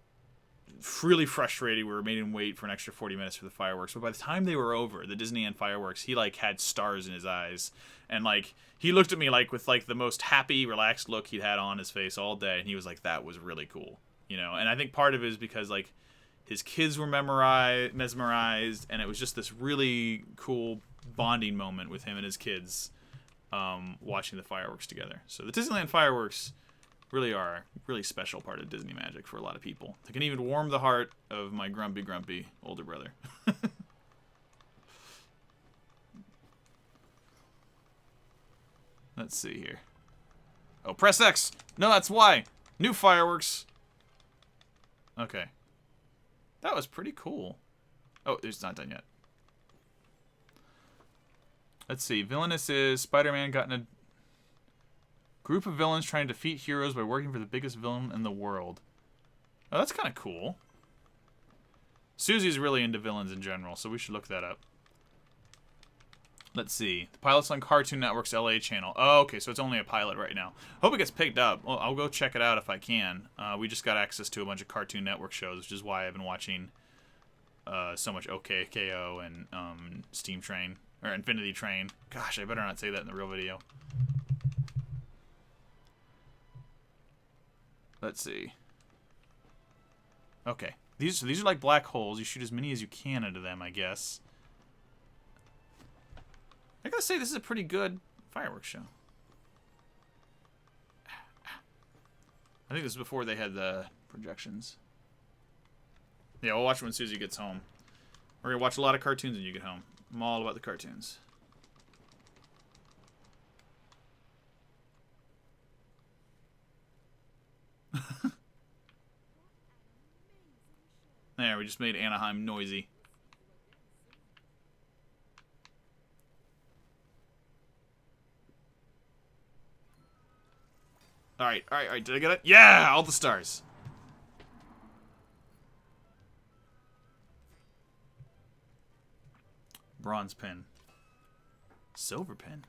really frustrated. We were made him wait for an extra 40 minutes for the fireworks. But by the time they were over, the Disneyland fireworks, he like had stars in his eyes. And like, he looked at me like with like the most happy, relaxed look he'd had on his face all day. And he was like, that was really cool. You know, and I think part of it is because like his kids were mesmerized. And it was just this really cool bonding moment with him and his kids watching the fireworks together. So the Disneyland fireworks really are a really special part of Disney magic for a lot of people. They can even warm the heart of my grumpy older brother. Let's see here. Oh, press X. No, that's Y. New fireworks. Okay. That was pretty cool. Oh, it's not done yet. Let's see. Villainous is Spider-Man got in a group of villains trying to defeat heroes by working for the biggest villain in the world. Oh, that's kind of cool. Susie's really into villains in general, so we should look that up. Let's see. The pilot's on Cartoon Network's LA channel. Oh, okay, so it's only a pilot right now. Hope it gets picked up. Well, I'll go check it out if I can. We just got access to a bunch of Cartoon Network shows, which is why I've been watching so much OKKO and Steam Train. Or Infinity Train. Gosh, I better not say that in the real video. Let's see. Okay. These are like black holes. You shoot as many as you can into them, I guess. I gotta say, this is a pretty good fireworks show. I think this is before they had the projections. Yeah, we'll watch it when Susie gets home. We're gonna watch a lot of cartoons when you get home. I'm all about the cartoons. There, we just made Anaheim noisy. Alright, alright, alright. Did I get it? Yeah! All the stars. Bronze pin. Silver pin.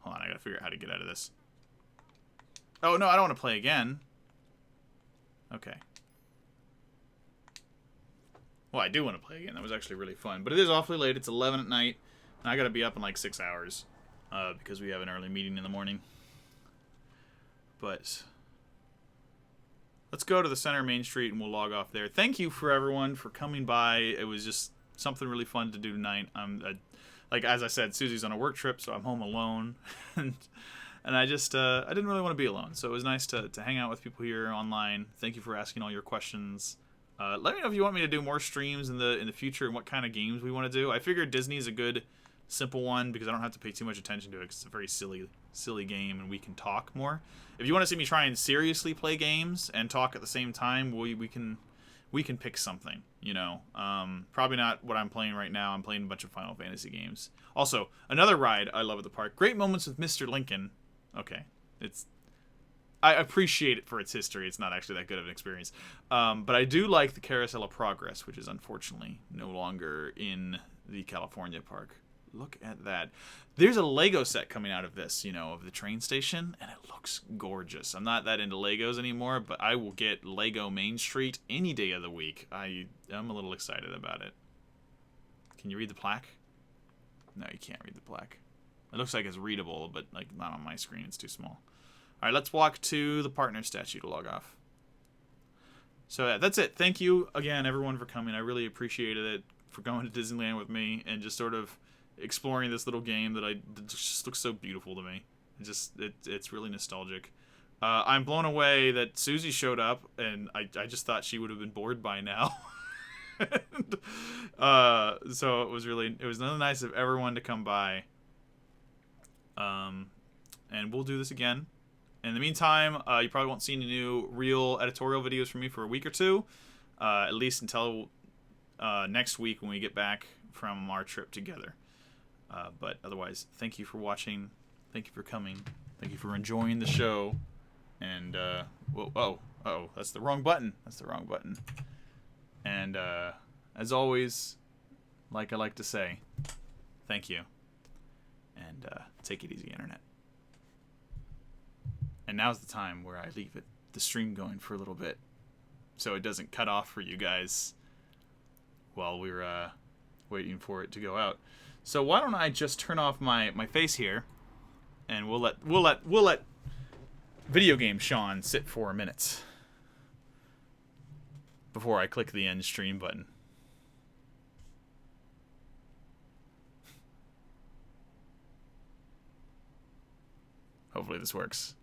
Hold on, I gotta figure out how to get out of this. Oh, no, I don't want to play again. Okay. Well, I do want to play again. That was actually really fun. But it is awfully late. It's 11 at night. And I gotta be up in like 6 hours. Because we have an early meeting in the morning. But let's go to the center Main Street and we'll log off there. Thank you for everyone for coming by. It was just something really fun to do tonight. Like as I said, Susie's on a work trip, so I'm home alone, and I just I didn't really want to be alone. So it was nice to hang out with people here online. Thank you for asking all your questions. Let me know if you want me to do more streams in the future and what kind of games we want to do. I figured Disney's a good simple one because I don't have to pay too much attention to it because it's a very silly game and we can talk more. If you want to see me try and seriously play games and talk at the same time, we can pick something, you know. Probably not what I'm playing right now. I'm playing a bunch of Final Fantasy games. Also, another ride I love at the park. Great Moments with Mr. Lincoln. Okay, I appreciate it for its history. It's not actually that good of an experience. But I do like the Carousel of Progress, which is unfortunately no longer in the California park. Look at that. There's a Lego set coming out of this, you know, of the train station, and it looks gorgeous. I'm not that into Legos anymore, but I will get Lego Main Street any day of the week. I'm a little excited about it. Can you read the plaque? No, you can't read the plaque. It looks like it's readable, but like not on my screen. It's too small. All right, let's walk to the partner statue to log off. So yeah, that's it. Thank you again, everyone, for coming. I really appreciated it, for going to Disneyland with me and just sort of exploring this little game that just looks so beautiful to me. It's really nostalgic. I'm blown away that Susie showed up, and I just thought she would have been bored by now. So it was really nice of everyone to come by. And we'll do this again. In the meantime, you probably won't see any new real editorial videos from me for a week or two, at least until next week when we get back from our trip together. But otherwise, thank you for watching. Thank you for coming. Thank you for enjoying the show. And, that's the wrong button. That's the wrong button. And, as always, like I like to say, thank you. And, take it easy, Internet. And now's the time where I leave the stream going for a little bit, so it doesn't cut off for you guys while we're, waiting for it to go out. So why don't I just turn off my face here, and we'll let video game Sean sit for a minute before I click the end stream button. Hopefully this works.